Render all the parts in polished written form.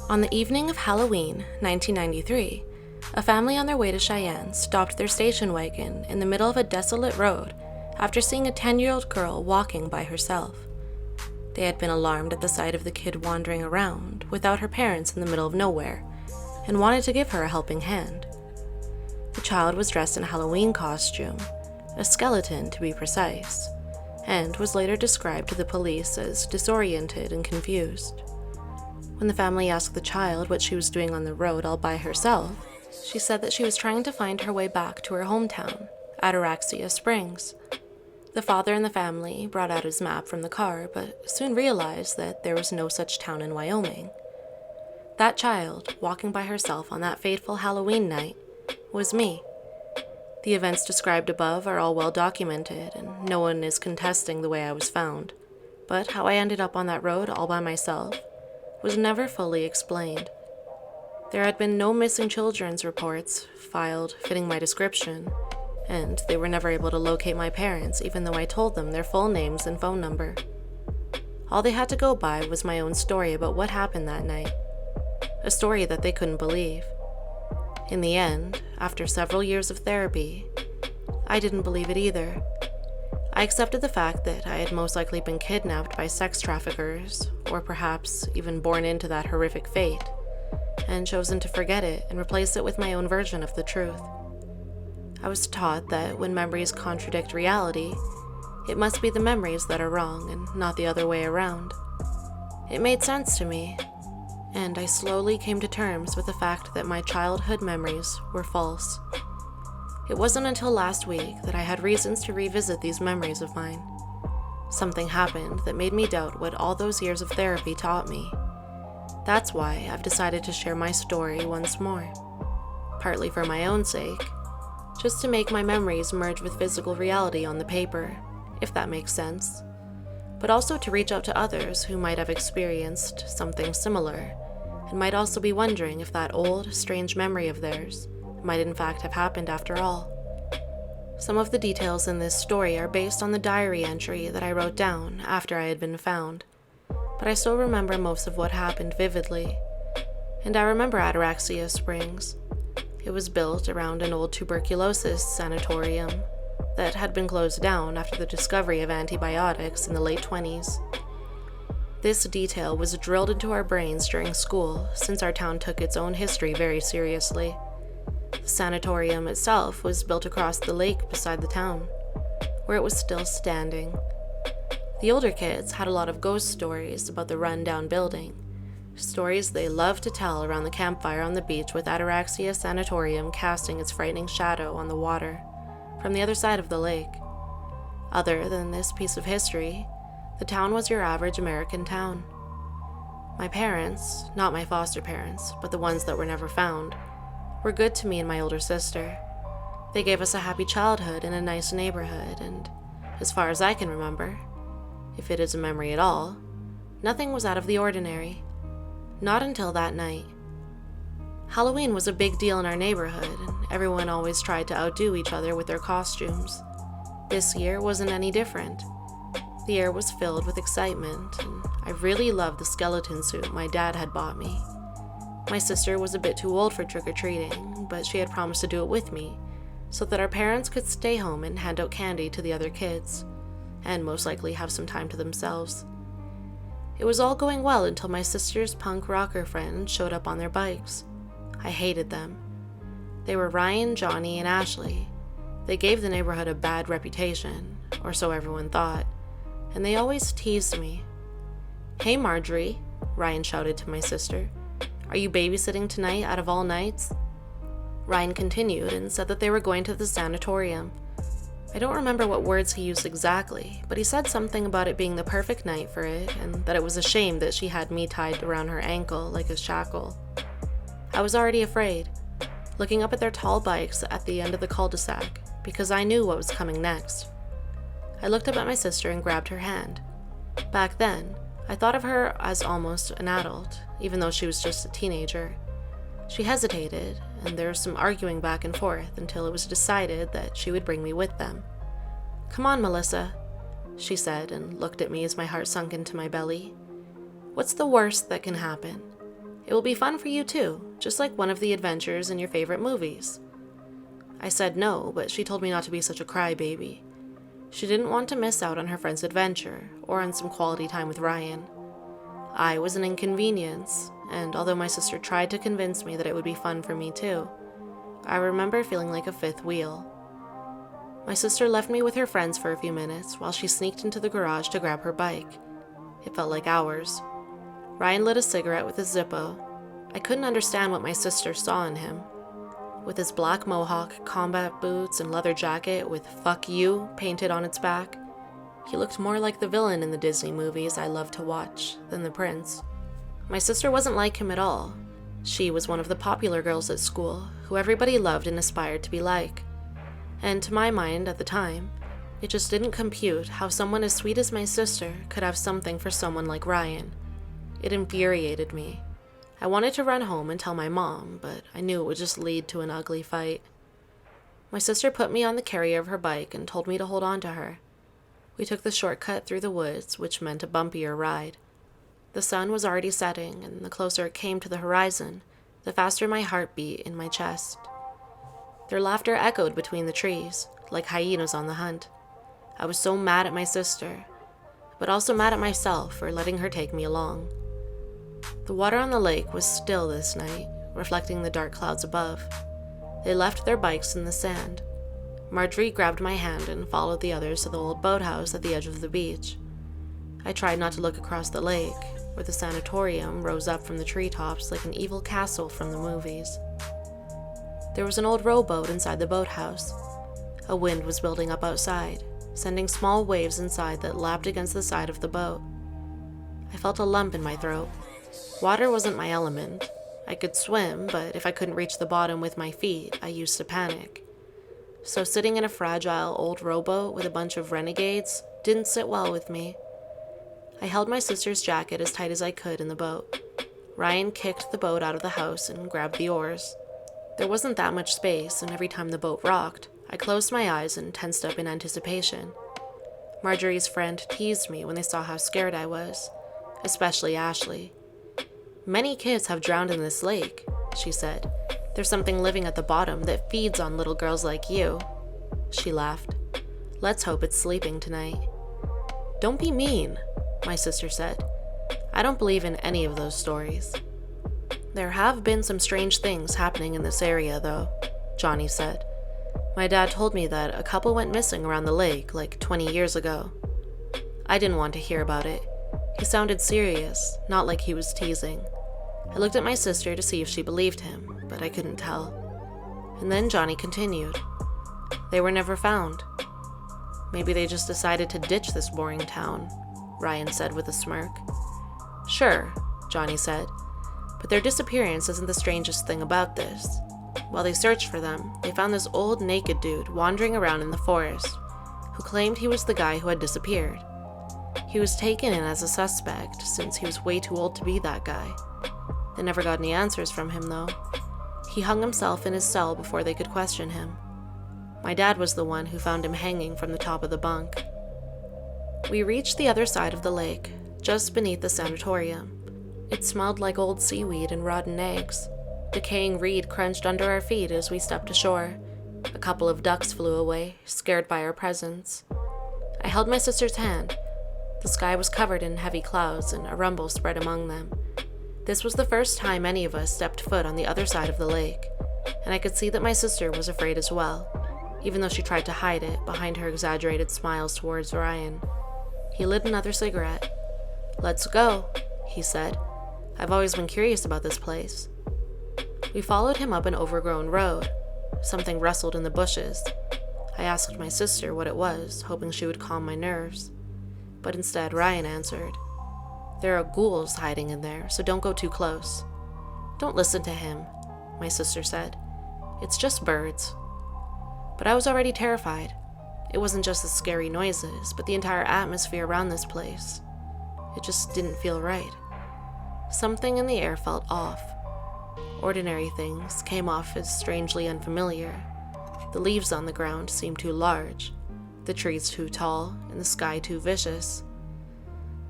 On the evening of Halloween, 1993, a family on their way to Cheyenne stopped their station wagon in the middle of a desolate road after seeing a 10-year-old girl walking by herself. They had been alarmed at the sight of the kid wandering around without her parents in the middle of nowhere and wanted to give her a helping hand. The child was dressed in a Halloween costume, a skeleton to be precise, and was later described to the police as disoriented and confused. When the family asked the child what she was doing on the road all by herself, she said that she was trying to find her way back to her hometown, Ataraxia Springs. The father in the family brought out his map from the car, but soon realized that there was no such town in Wyoming. That child, walking by herself on that fateful Halloween night, was me. The events described above are all well documented, and no one is contesting the way I was found. But how I ended up on that road all by myself was never fully explained. There had been no missing children's reports filed fitting my description, and they were never able to locate my parents even though I told them their full names and phone number. All they had to go by was my own story about what happened that night, a story that they couldn't believe. In the end, after several years of therapy, I didn't believe it either. I accepted the fact that I had most likely been kidnapped by sex traffickers, or perhaps even born into that horrific fate, and chosen to forget it and replace it with my own version of the truth. I was taught that when memories contradict reality, it must be the memories that are wrong and not the other way around. It made sense to me, and I slowly came to terms with the fact that my childhood memories were false. It wasn't until last week that I had reasons to revisit these memories of mine. Something happened that made me doubt what all those years of therapy taught me. That's why I've decided to share my story once more. Partly for my own sake, just to make my memories merge with physical reality on the paper, if that makes sense. But also to reach out to others who might have experienced something similar, and might also be wondering if that old, strange memory of theirs might in fact have happened after all. Some of the details in this story are based on the diary entry that I wrote down after I had been found, but I still remember most of what happened vividly. And I remember Ataraxia Springs. It was built around an old tuberculosis sanatorium that had been closed down after the discovery of antibiotics in the late 20s. This detail was drilled into our brains during school since our town took its own history very seriously. The sanatorium itself was built across the lake beside the town, where it was still standing. The older kids had a lot of ghost stories about the run-down building, stories they loved to tell around the campfire on the beach with Ataraxia Sanatorium casting its frightening shadow on the water from the other side of the lake. Other than this piece of history, the town was your average American town. My parents, not my foster parents, but the ones that were never found, were good to me and my older sister. They gave us a happy childhood in a nice neighborhood, and as far as I can remember, if it is a memory at all, nothing was out of the ordinary. Not until that night. Halloween was a big deal in our neighborhood, and everyone always tried to outdo each other with their costumes. This year wasn't any different. The air was filled with excitement, and I really loved the skeleton suit my dad had bought me. My sister was a bit too old for trick-or-treating, but she had promised to do it with me, so that our parents could stay home and hand out candy to the other kids, and most likely have some time to themselves. It was all going well until my sister's punk rocker friends showed up on their bikes. I hated them. They were Ryan, Johnny, and Ashley. They gave the neighborhood a bad reputation, or so everyone thought, and they always teased me. "Hey Marjorie," Ryan shouted to my sister. "Are you babysitting tonight out of all nights?" Ryan continued and said that they were going to the sanatorium. I don't remember what words he used exactly, but he said something about it being the perfect night for it, and that it was a shame that she had me tied around her ankle like a shackle. I was already afraid, looking up at their tall bikes at the end of the cul-de-sac, because I knew what was coming next. I looked up at my sister and grabbed her hand. Back then, I thought of her as almost an adult, even though she was just a teenager. She hesitated, and there was some arguing back and forth until it was decided that she would bring me with them. "Come on, Melissa," she said, and looked at me as my heart sunk into my belly. "What's the worst that can happen? It will be fun for you too, just like one of the adventures in your favorite movies." I said no, but she told me not to be such a crybaby. She didn't want to miss out on her friend's adventure, or on some quality time with Ryan. I was an inconvenience, and although my sister tried to convince me that it would be fun for me too, I remember feeling like a fifth wheel. My sister left me with her friends for a few minutes while she sneaked into the garage to grab her bike. It felt like hours. Ryan lit a cigarette with his Zippo. I couldn't understand what my sister saw in him. With his black mohawk, combat boots, and leather jacket with "fuck you" painted on its back, he looked more like the villain in the Disney movies I loved to watch than the prince. My sister wasn't like him at all. She was one of the popular girls at school, who everybody loved and aspired to be like. And to my mind at the time, it just didn't compute how someone as sweet as my sister could have something for someone like Ryan. It infuriated me. I wanted to run home and tell my mom, but I knew it would just lead to an ugly fight. My sister put me on the carrier of her bike and told me to hold on to her. We took the shortcut through the woods, which meant a bumpier ride. The sun was already setting, and the closer it came to the horizon, the faster my heart beat in my chest. Their laughter echoed between the trees, like hyenas on the hunt. I was so mad at my sister, but also mad at myself for letting her take me along. The water on the lake was still this night, reflecting the dark clouds above. They left their bikes in the sand. Marjorie grabbed my hand and followed the others to the old boathouse at the edge of the beach. I tried not to look across the lake, where the sanatorium rose up from the treetops like an evil castle from the movies. There was an old rowboat inside the boathouse. A wind was building up outside, sending small waves inside that lapped against the side of the boat. I felt a lump in my throat. Water wasn't my element. I could swim, but if I couldn't reach the bottom with my feet, I used to panic. So sitting in a fragile old rowboat with a bunch of renegades didn't sit well with me. I held my sister's jacket as tight as I could in the boat. Ryan kicked the boat out of the house and grabbed the oars. There wasn't that much space, and every time the boat rocked, I closed my eyes and tensed up in anticipation. Marjorie's friend teased me when they saw how scared I was, especially Ashley. "Many kids have drowned in this lake," she said. "There's something living at the bottom that feeds on little girls like you." She laughed. "Let's hope it's sleeping tonight." "Don't be mean," my sister said. "I don't believe in any of those stories." "There have been some strange things happening in this area, though," Johnny said. "My dad told me that a couple went missing around the lake like 20 years ago." I didn't want to hear about it. He sounded serious, not like he was teasing. I looked at my sister to see if she believed him, but I couldn't tell. And then Johnny continued. "They were never found." "Maybe they just decided to ditch this boring town," Ryan said with a smirk. "Sure," Johnny said, "but their disappearance isn't the strangest thing about this. While they searched for them, they found this old naked dude wandering around in the forest, who claimed he was the guy who had disappeared. He was taken in as a suspect since he was way too old to be that guy. They never got any answers from him, though. He hung himself in his cell before they could question him. My dad was the one who found him hanging from the top of the bunk." We reached the other side of the lake, just beneath the sanatorium. It smelled like old seaweed and rotten eggs. Decaying reed crunched under our feet as we stepped ashore. A couple of ducks flew away, scared by our presence. I held my sister's hand. The sky was covered in heavy clouds, and a rumble spread among them. This was the first time any of us stepped foot on the other side of the lake, and I could see that my sister was afraid as well, even though she tried to hide it behind her exaggerated smiles towards Ryan. He lit another cigarette. "Let's go," he said. "I've always been curious about this place." We followed him up an overgrown road. Something rustled in the bushes. I asked my sister what it was, hoping she would calm my nerves. But instead, Ryan answered, "There are ghouls hiding in there, so don't go too close." "Don't listen to him," my sister said. "It's just birds." But I was already terrified. It wasn't just the scary noises, but the entire atmosphere around this place. It just didn't feel right. Something in the air felt off. Ordinary things came off as strangely unfamiliar. The leaves on the ground seemed too large, the trees too tall, and the sky too vicious.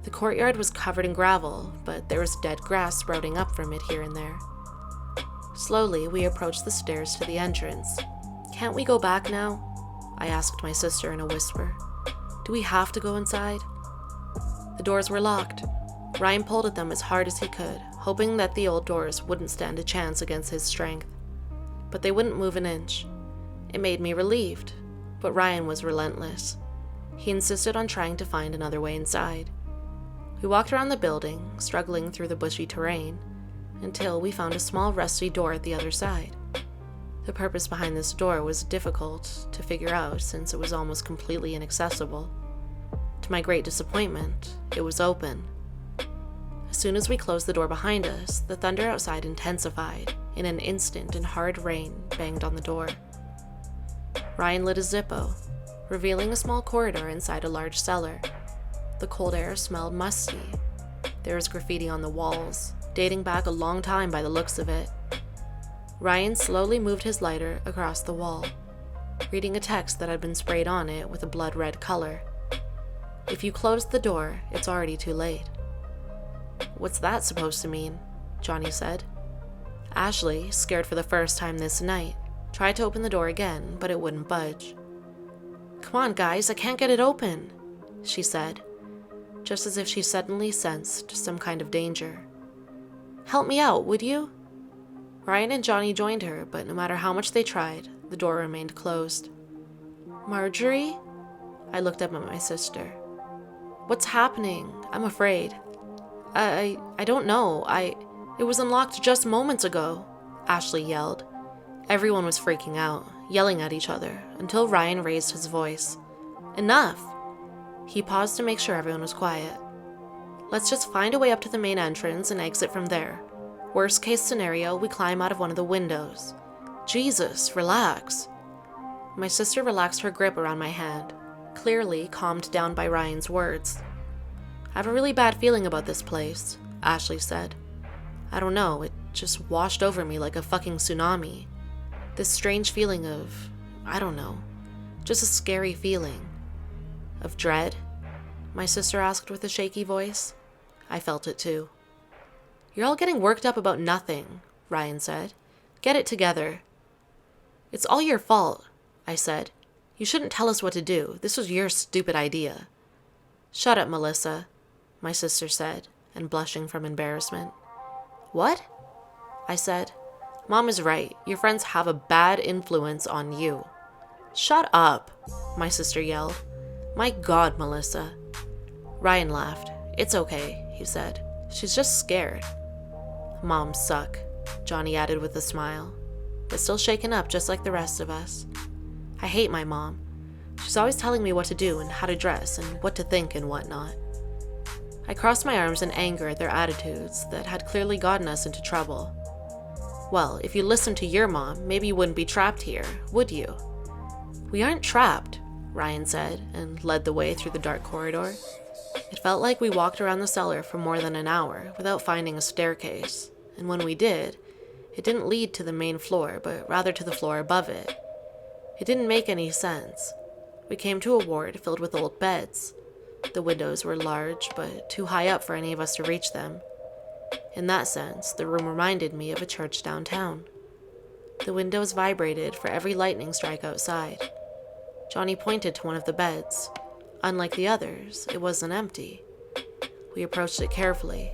The courtyard was covered in gravel, but there was dead grass sprouting up from it here and there. Slowly, we approached the stairs to the entrance. "Can't we go back now?" I asked my sister in a whisper. "Do we have to go inside?" The doors were locked. Ryan pulled at them as hard as he could, hoping that the old doors wouldn't stand a chance against his strength. But they wouldn't move an inch. It made me relieved, but Ryan was relentless. He insisted on trying to find another way inside. We walked around the building, struggling through the bushy terrain, until we found a small rusty door at the other side. The purpose behind this door was difficult to figure out since it was almost completely inaccessible. To my great disappointment, it was open. As soon as we closed the door behind us, the thunder outside intensified. In an instant, and hard rain banged on the door. Ryan lit a Zippo, revealing a small corridor inside a large cellar. The cold air smelled musty. There was graffiti on the walls, dating back a long time by the looks of it. Ryan slowly moved his lighter across the wall, reading a text that had been sprayed on it with a blood-red color. "If you close the door, it's already too late." "What's that supposed to mean?" Johnny said. Ashley, scared for the first time this night, tried to open the door again, but it wouldn't budge. "Come on, guys, I can't get it open," she said, just as if she suddenly sensed some kind of danger. "Help me out, would you?" Ryan and Johnny joined her, but no matter how much they tried, the door remained closed. "Marjorie?" I looked up at my sister. "What's happening? I'm afraid." I don't know. It was unlocked just moments ago," Ashley yelled. Everyone was freaking out, yelling at each other, until Ryan raised his voice. "Enough!" He paused to make sure everyone was quiet. "Let's just find a way up to the main entrance and exit from there. Worst case scenario, we climb out of one of the windows. Jesus, relax." My sister relaxed her grip around my hand, clearly calmed down by Ryan's words. "I have a really bad feeling about this place," Ashley said. "I don't know, it just washed over me like a fucking tsunami. This strange feeling of, I don't know, just a scary feeling." "Of dread?" my sister asked with a shaky voice. I felt it too. "You're all getting worked up about nothing," Ryan said. "Get it together." "It's all your fault," I said. "You shouldn't tell us what to do. This was your stupid idea." "Shut up, Melissa," my sister said, and blushing from embarrassment. "What?" I said. "Mom is right. Your friends have a bad influence on you." "Shut up," my sister yelled. "My God, Melissa." Ryan laughed. "It's okay," he said. "She's just scared." "Moms suck," Johnny added with a smile, but still shaken up just like the rest of us. "I hate my mom. She's always telling me what to do and how to dress and what to think and whatnot." I crossed my arms in anger at their attitudes that had clearly gotten us into trouble. "Well, if you listened to your mom, maybe you wouldn't be trapped here, would you?" "We aren't trapped," Ryan said, and led the way through the dark corridor. It felt like we walked around the cellar for more than an hour without finding a staircase, and when we did, it didn't lead to the main floor, but rather to the floor above it. It didn't make any sense. We came to a ward filled with old beds. The windows were large, but too high up for any of us to reach them. In that sense, the room reminded me of a church downtown. The windows vibrated for every lightning strike outside. Johnny pointed to one of the beds. Unlike the others, it wasn't empty. We approached it carefully.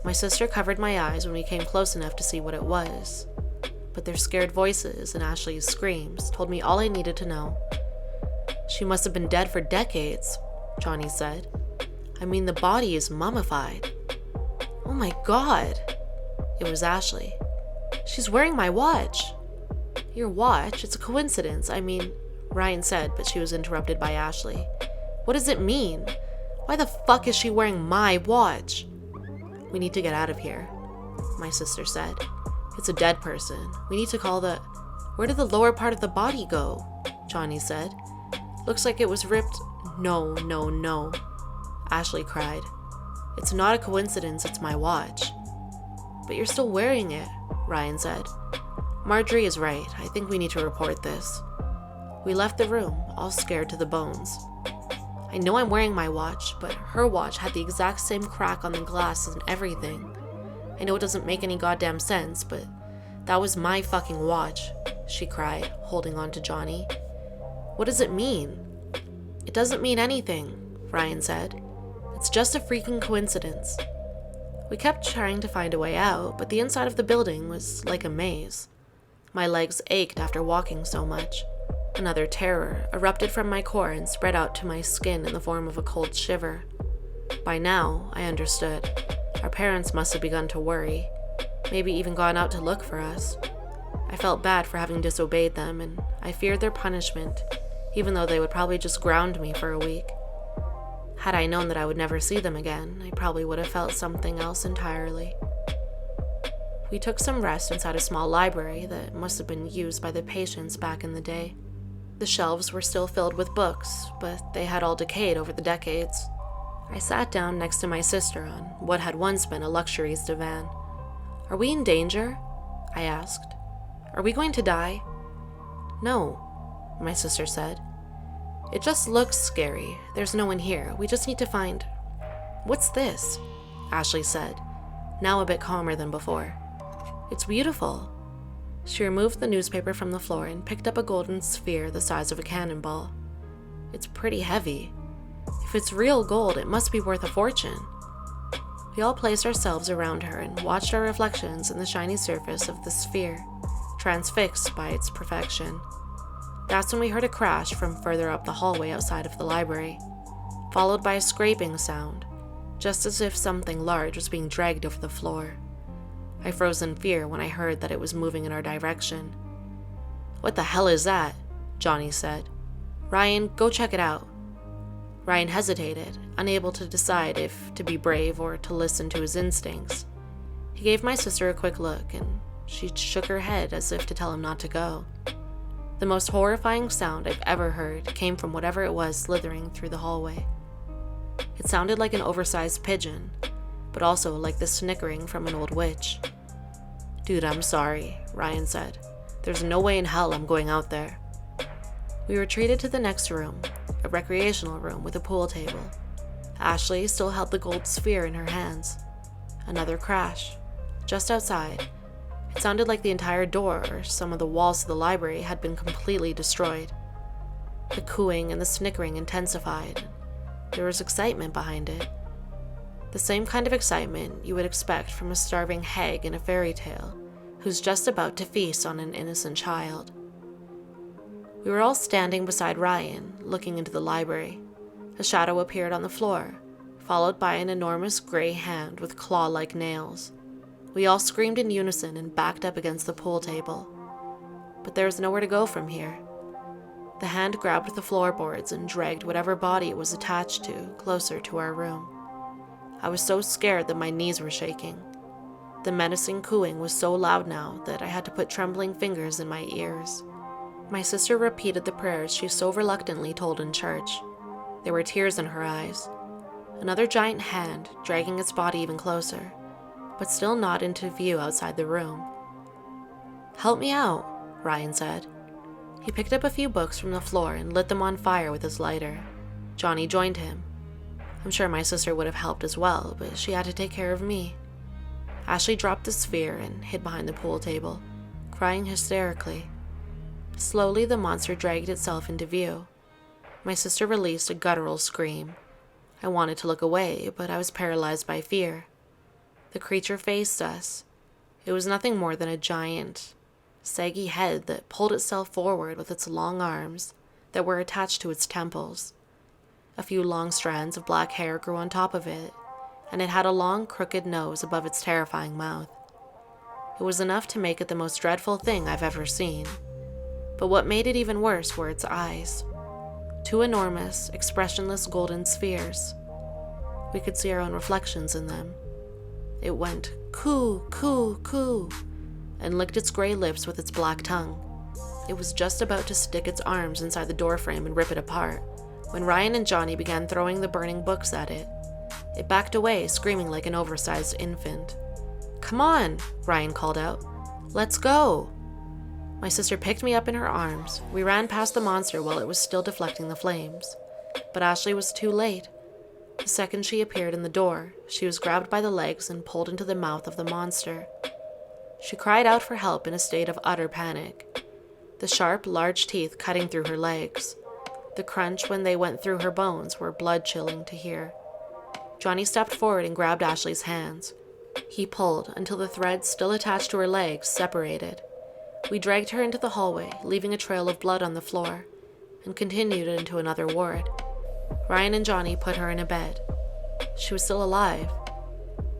My sister covered my eyes when we came close enough to see what it was, but their scared voices and Ashley's screams told me all I needed to know. "She must have been dead for decades," Johnny said. "I mean, the body is mummified." "Oh my God!" It was Ashley. "She's wearing my watch." "Your watch? It's a coincidence. I mean," Ryan said, but she was interrupted by Ashley. "What does it mean? Why the fuck is she wearing my watch?" "We need to get out of here," my sister said. "It's a dead person. We need to call the..." "Where did the lower part of the body go?" Johnny said. "Looks like it was ripped..." No, Ashley cried. "It's not a coincidence, it's my watch." "But you're still wearing it," Ryan said. "Marjorie is right. I think we need to report this." We left the room, all scared to the bones. I know I'm wearing my watch, but her watch had the exact same crack on the glass and everything. I know it doesn't make any goddamn sense, but that was my fucking watch, she cried, holding on to Johnny. What does it mean? It doesn't mean anything, Ryan said. It's just a freaking coincidence. We kept trying to find a way out, but the inside of the building was like a maze. My legs ached after walking so much. Another terror erupted from my core and spread out to my skin in the form of a cold shiver. By now, I understood. Our parents must have begun to worry, maybe even gone out to look for us. I felt bad for having disobeyed them, and I feared their punishment, even though they would probably just ground me for a week. Had I known that I would never see them again, I probably would have felt something else entirely. We took some rest inside a small library that must have been used by the patients back in the day. The shelves were still filled with books, but they had all decayed over the decades. I sat down next to my sister on what had once been a luxury's divan. Are we in danger? I asked. Are we going to die? No, my sister said. It just looks scary. There's no one here. We just need to find... What's this? Ashley said, now a bit calmer than before. It's beautiful. She removed the newspaper from the floor and picked up a golden sphere the size of a cannonball. It's pretty heavy. If it's real gold, it must be worth a fortune. We all placed ourselves around her and watched our reflections in the shiny surface of the sphere, transfixed by its perfection. That's when we heard a crash from further up the hallway outside of the library, followed by a scraping sound, just as if something large was being dragged over the floor. I froze in fear when I heard that it was moving in our direction. What the hell is that? Johnny said. Ryan, go check it out. Ryan hesitated, unable to decide if to be brave or to listen to his instincts. He gave my sister a quick look, and she shook her head as if to tell him not to go. The most horrifying sound I've ever heard came from whatever it was slithering through the hallway. It sounded like an oversized pigeon, but also like the snickering from an old witch. Dude, I'm sorry, Ryan said. There's no way in hell I'm going out there. We retreated to the next room, a recreational room with a pool table. Ashley still held the gold sphere in her hands. Another crash. Just outside. It sounded like the entire door or some of the walls of the library had been completely destroyed. The cooing and the snickering intensified. There was excitement behind it. The same kind of excitement you would expect from a starving hag in a fairy tale who's just about to feast on an innocent child. We were all standing beside Ryan, looking into the library. A shadow appeared on the floor, followed by an enormous gray hand with claw-like nails. We all screamed in unison and backed up against the pool table. But there was nowhere to go from here. The hand grabbed the floorboards and dragged whatever body it was attached to closer to our room. I was so scared that my knees were shaking. The menacing cooing was so loud now that I had to put trembling fingers in my ears. My sister repeated the prayers she so reluctantly told in church. There were tears in her eyes. Another giant hand dragging its body even closer, but still not into view outside the room. Help me out, Ryan said. He picked up a few books from the floor and lit them on fire with his lighter. Johnny joined him. I'm sure my sister would have helped as well, but she had to take care of me. Ashley dropped the sphere and hid behind the pool table, crying hysterically. Slowly, the monster dragged itself into view. My sister released a guttural scream. I wanted to look away, but I was paralyzed by fear. The creature faced us. It was nothing more than a giant, saggy head that pulled itself forward with its long arms that were attached to its temples. A few long strands of black hair grew on top of it, and it had a long, crooked nose above its terrifying mouth. It was enough to make it the most dreadful thing I've ever seen. But what made it even worse were its eyes. Two enormous, expressionless golden spheres. We could see our own reflections in them. It went, coo, coo, coo, and licked its gray lips with its black tongue. It was just about to stick its arms inside the doorframe and rip it apart, when Ryan and Johnny began throwing the burning books at it. It backed away, screaming like an oversized infant. Come on, Ryan called out. Let's go. My sister picked me up in her arms. We ran past the monster while it was still deflecting the flames. but Ashley was too late. The second she appeared in the door, she was grabbed by the legs and pulled into the mouth of the monster. She cried out for help in a state of utter panic, the sharp, large teeth cutting through her legs. The crunch when they went through her bones were blood-chilling to hear. Johnny stepped forward and grabbed Ashley's hands. He pulled until the threads still attached to her legs separated. We dragged her into the hallway, leaving a trail of blood on the floor, and continued into another ward. Ryan and Johnny put her in a bed. She was still alive.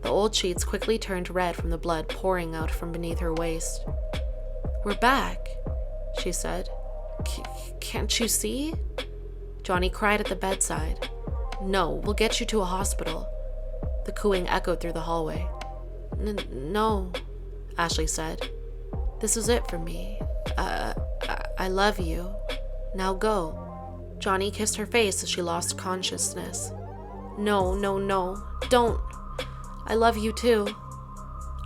The old sheets quickly turned red from the blood pouring out from beneath her waist. "We're back," she said. Can't you see?" Johnny cried at the bedside. "No, we'll get you to a hospital." The cooing echoed through the hallway. No, Ashley said. "This is it for me. I love you. Now go." Johnny kissed her face as she lost consciousness. No, don't. I love you too."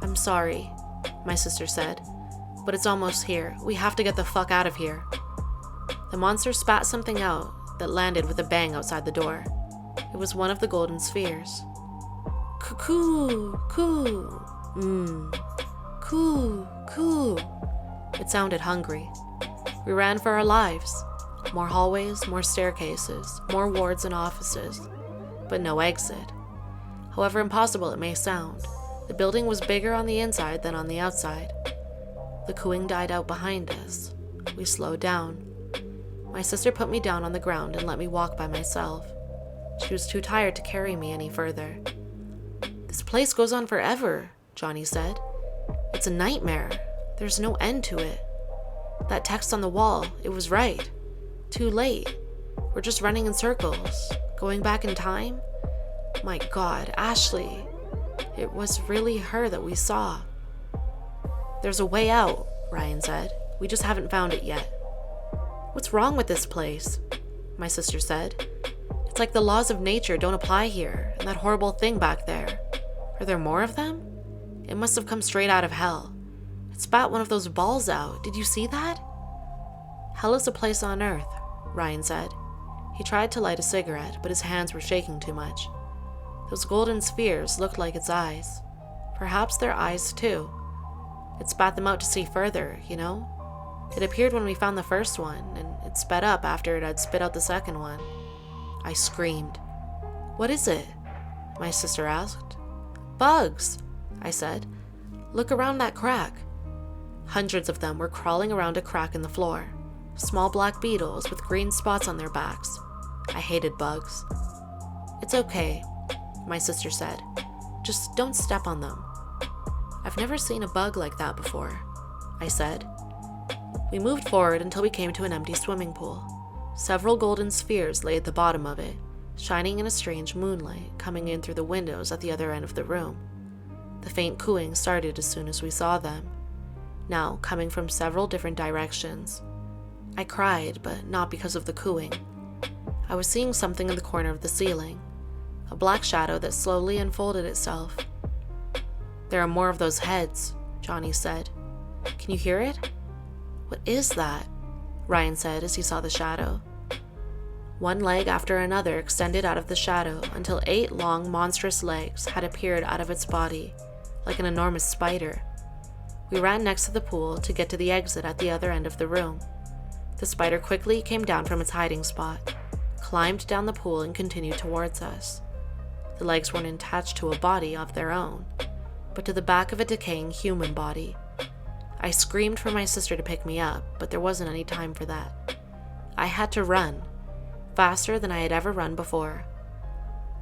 "I'm sorry," my sister said, "but it's almost here. We have to get the fuck out of here." The monster spat something out that landed with a bang outside the door. It was one of the golden spheres. "Coo, coo, coo, coo." It sounded hungry. We ran for our lives. More hallways, more staircases, more wards and offices, but no exit. However impossible it may sound, the building was bigger on the inside than on the outside. The cooing died out behind us. We slowed down. My sister put me down on the ground and let me walk by myself. She was too tired to carry me any further. "This place goes on forever," Johnny said. "It's a nightmare. There's no end to it. That text on the wall, it was right. Too late. We're just running in circles. Going back in time? My God, Ashley. It was really her that we saw." "There's a way out," Ryan said. "We just haven't found it yet." "What's wrong with this place?" my sister said. "It's like the laws of nature don't apply here, and that horrible thing back there. Are there more of them? It must have come straight out of hell. It spat one of those balls out. Did you see that?" "Hell is a place on earth," Ryan said. He tried to light a cigarette, but his hands were shaking too much. Those golden spheres looked like its eyes. Perhaps their eyes, too. It spat them out to see further, you know? It appeared when we found the first one, and it sped up after it had spit out the second one. I screamed. "What is it?" my sister asked. "Bugs," I said. "Look around that crack." Hundreds of them were crawling around a crack in the floor. Small black beetles with green spots on their backs. I hated bugs. "It's okay," my sister said. "Just don't step on them." "I've never seen a bug like that before," I said. We moved forward until we came to an empty swimming pool. Several golden spheres lay at the bottom of it, shining in a strange moonlight coming in through the windows at the other end of the room. The faint cooing started as soon as we saw them, now coming from several different directions. I cried, but not because of the cooing. I was seeing something in the corner of the ceiling, a black shadow that slowly unfolded itself. "There are more of those heads," Johnny said. "Can you hear it?" "What is that?" Ryan said as he saw the shadow. One leg after another extended out of the shadow until 8 long, monstrous legs had appeared out of its body, like an enormous spider. We ran next to the pool to get to the exit at the other end of the room. The spider quickly came down from its hiding spot, climbed down the pool, and continued towards us. The legs weren't attached to a body of their own, but to the back of a decaying human body. I screamed for my sister to pick me up, but there wasn't any time for that. I had to run, faster than I had ever run before.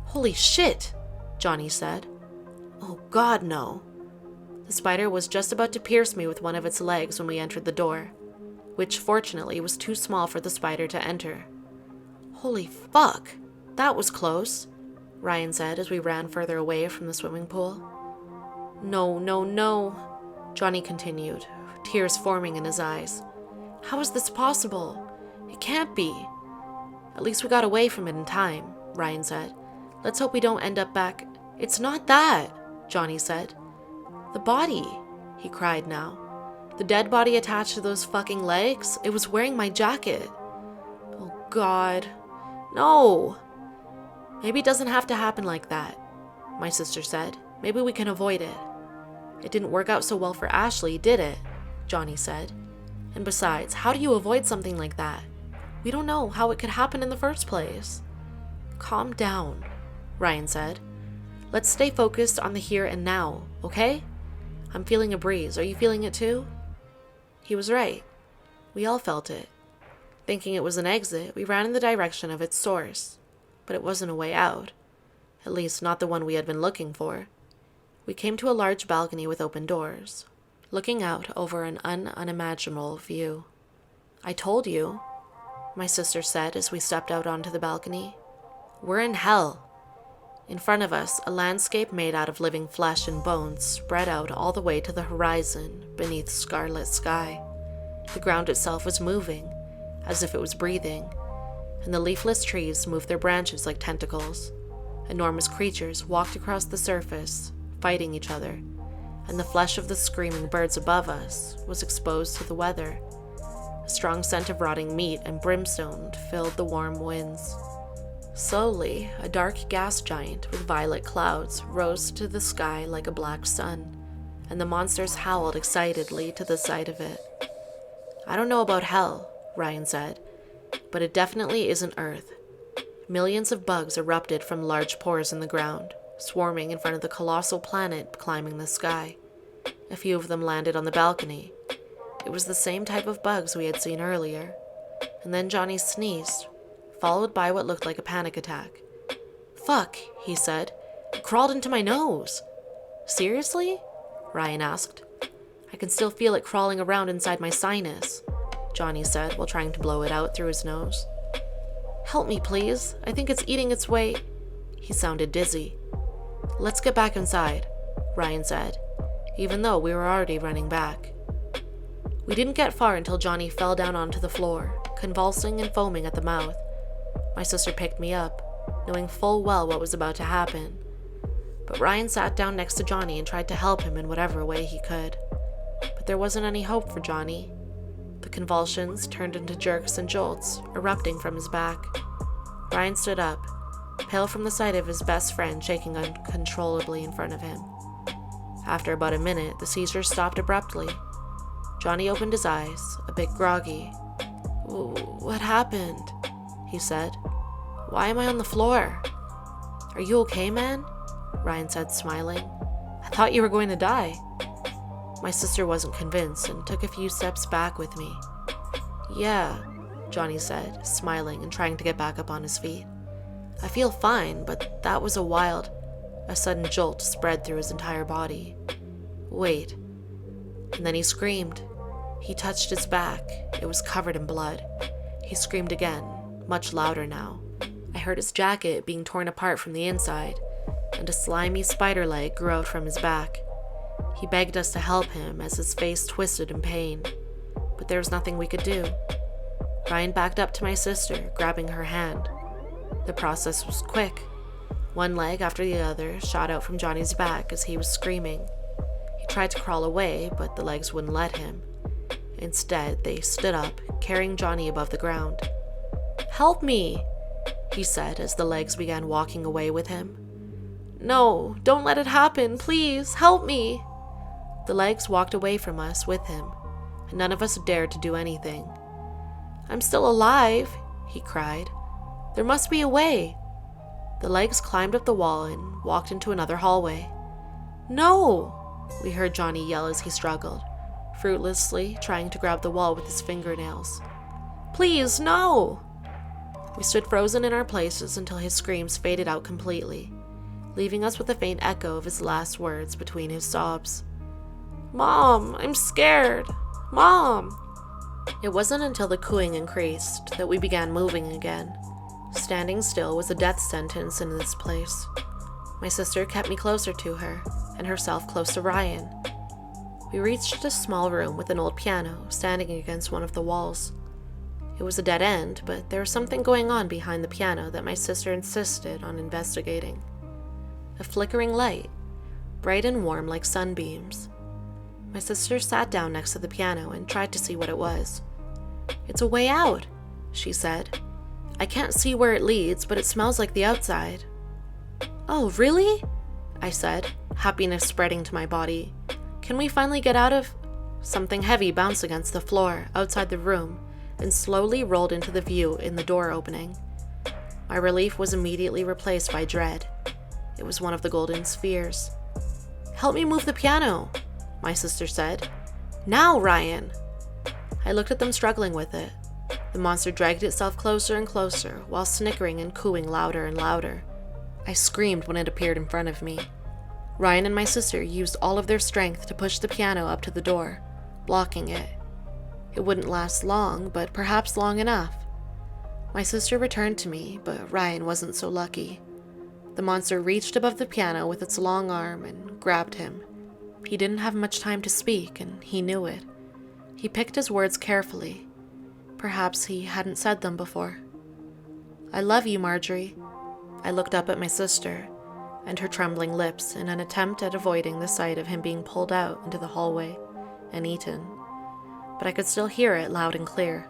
"Holy shit," Johnny said. "Oh God, no." The spider was just about to pierce me with one of its legs when we entered the door, which fortunately was too small for the spider to enter. "Holy fuck, that was close," Ryan said as we ran further away from the swimming pool. No, Johnny continued, tears forming in his eyes. "How is this possible? It can't be." "At least we got away from it in time," Ryan said. "Let's hope we don't end up back." "It's not that," Johnny said. "The body," he cried now. "The dead body attached to those fucking legs. It was wearing my jacket." "Oh God," No! Maybe it doesn't have to happen like that, my sister said. Maybe we can avoid it. It didn't work out so well for Ashley, did it? Johnny said. And besides, how do you avoid something like that? We don't know how it could happen in the first place. Calm down, Ryan said. Let's stay focused on the here and now, okay? I'm feeling a breeze. Are you feeling it too? He was right. We all felt it. Thinking it was an exit, we ran in the direction of its source. But it wasn't a way out. At least not the one we had been looking for. We came to a large balcony with open doors, looking out over an unimaginable view. I told you, my sister said as we stepped out onto the balcony. We're in hell. In front of us, a landscape made out of living flesh and bones spread out all the way to the horizon beneath scarlet sky. The ground itself was moving, as if it was breathing, and the leafless trees moved their branches like tentacles. Enormous creatures walked across the surface, fighting each other, and the flesh of the screaming birds above us was exposed to the weather. A strong scent of rotting meat and brimstone filled the warm winds. Slowly, a dark gas giant with violet clouds rose to the sky like a black sun, and the monsters howled excitedly to the sight of it. I don't know about hell, Ryan said, but it definitely isn't Earth. Millions of bugs erupted from large pores in the ground, swarming in front of the colossal planet climbing the sky. A few of them landed on the balcony. It was the same type of bugs we had seen earlier. And then Johnny sneezed, followed by what looked like a panic attack. Fuck, he said. It crawled into my nose. Seriously? Ryan asked. I can still feel it crawling around inside my sinus, Johnny said while trying to blow it out through his nose. Help me, please. I think it's eating its way. He sounded dizzy. Let's get back inside, Ryan said, even though we were already running back. We didn't get far until Johnny fell down onto the floor, convulsing and foaming at the mouth. My sister picked me up, knowing full well what was about to happen. But Ryan sat down next to Johnny and tried to help him in whatever way he could. But there wasn't any hope for Johnny. The convulsions turned into jerks and jolts, erupting from his back. Ryan stood up, pale from the sight of his best friend shaking uncontrollably in front of him. After about a minute, the seizures stopped abruptly. Johnny opened his eyes, a bit groggy. What happened? He said. Why am I on the floor? Are you okay, man? Ryan said, smiling. I thought you were going to die. My sister wasn't convinced and took a few steps back with me. Yeah, Johnny said, smiling and trying to get back up on his feet. I feel fine, but that was a sudden jolt spread through his entire body. Wait. And then he screamed. He touched his back. It was covered in blood. He screamed again, much louder now. I heard his jacket being torn apart from the inside, and a slimy spider leg grew out from his back. He begged us to help him as his face twisted in pain, but there was nothing we could do. Ryan backed up to my sister, grabbing her hand. The process was quick. One leg after the other shot out from Johnny's back as he was screaming. He tried to crawl away, but the legs wouldn't let him. Instead, they stood up, carrying Johnny above the ground. Help me, he said as the legs began walking away with him. No, don't let it happen, please, help me. The legs walked away from us with him, and none of us dared to do anything. I'm still alive, he cried. There must be a way. The legs climbed up the wall and walked into another hallway. No, we heard Johnny yell as he struggled, fruitlessly trying to grab the wall with his fingernails. Please, no! We stood frozen in our places until his screams faded out completely, leaving us with a faint echo of his last words between his sobs. Mom, I'm scared. Mom! It wasn't until the cooing increased that we began moving again. Standing still was a death sentence in this place. My sister kept me closer to her, and herself close to Ryan. We reached a small room with an old piano standing against one of the walls. It was a dead end, but there was something going on behind the piano that my sister insisted on investigating. A flickering light, bright and warm like sunbeams. My sister sat down next to the piano and tried to see what it was. It's a way out, she said. I can't see where it leads, but it smells like the outside." "Oh, really?" I said, happiness spreading to my body. "Can we finally get out of—" Something heavy bounced against the floor outside the room and slowly rolled into the view in the door opening. My relief was immediately replaced by dread. It was one of the golden spheres. "Help me move the piano," my sister said. "Now, Ryan!" I looked at them struggling with it. The monster dragged itself closer and closer while snickering and cooing louder and louder. I screamed when it appeared in front of me. Ryan and my sister used all of their strength to push the piano up to the door, blocking it. It wouldn't last long, but perhaps long enough. My sister returned to me, but Ryan wasn't so lucky. The monster reached above the piano with its long arm and grabbed him. He didn't have much time to speak, and he knew it. He picked his words carefully. Perhaps he hadn't said them before. "I love you, Marjorie." I looked up at my sister and her trembling lips in an attempt at avoiding the sight of him being pulled out into the hallway and eaten, but I could still hear it loud and clear.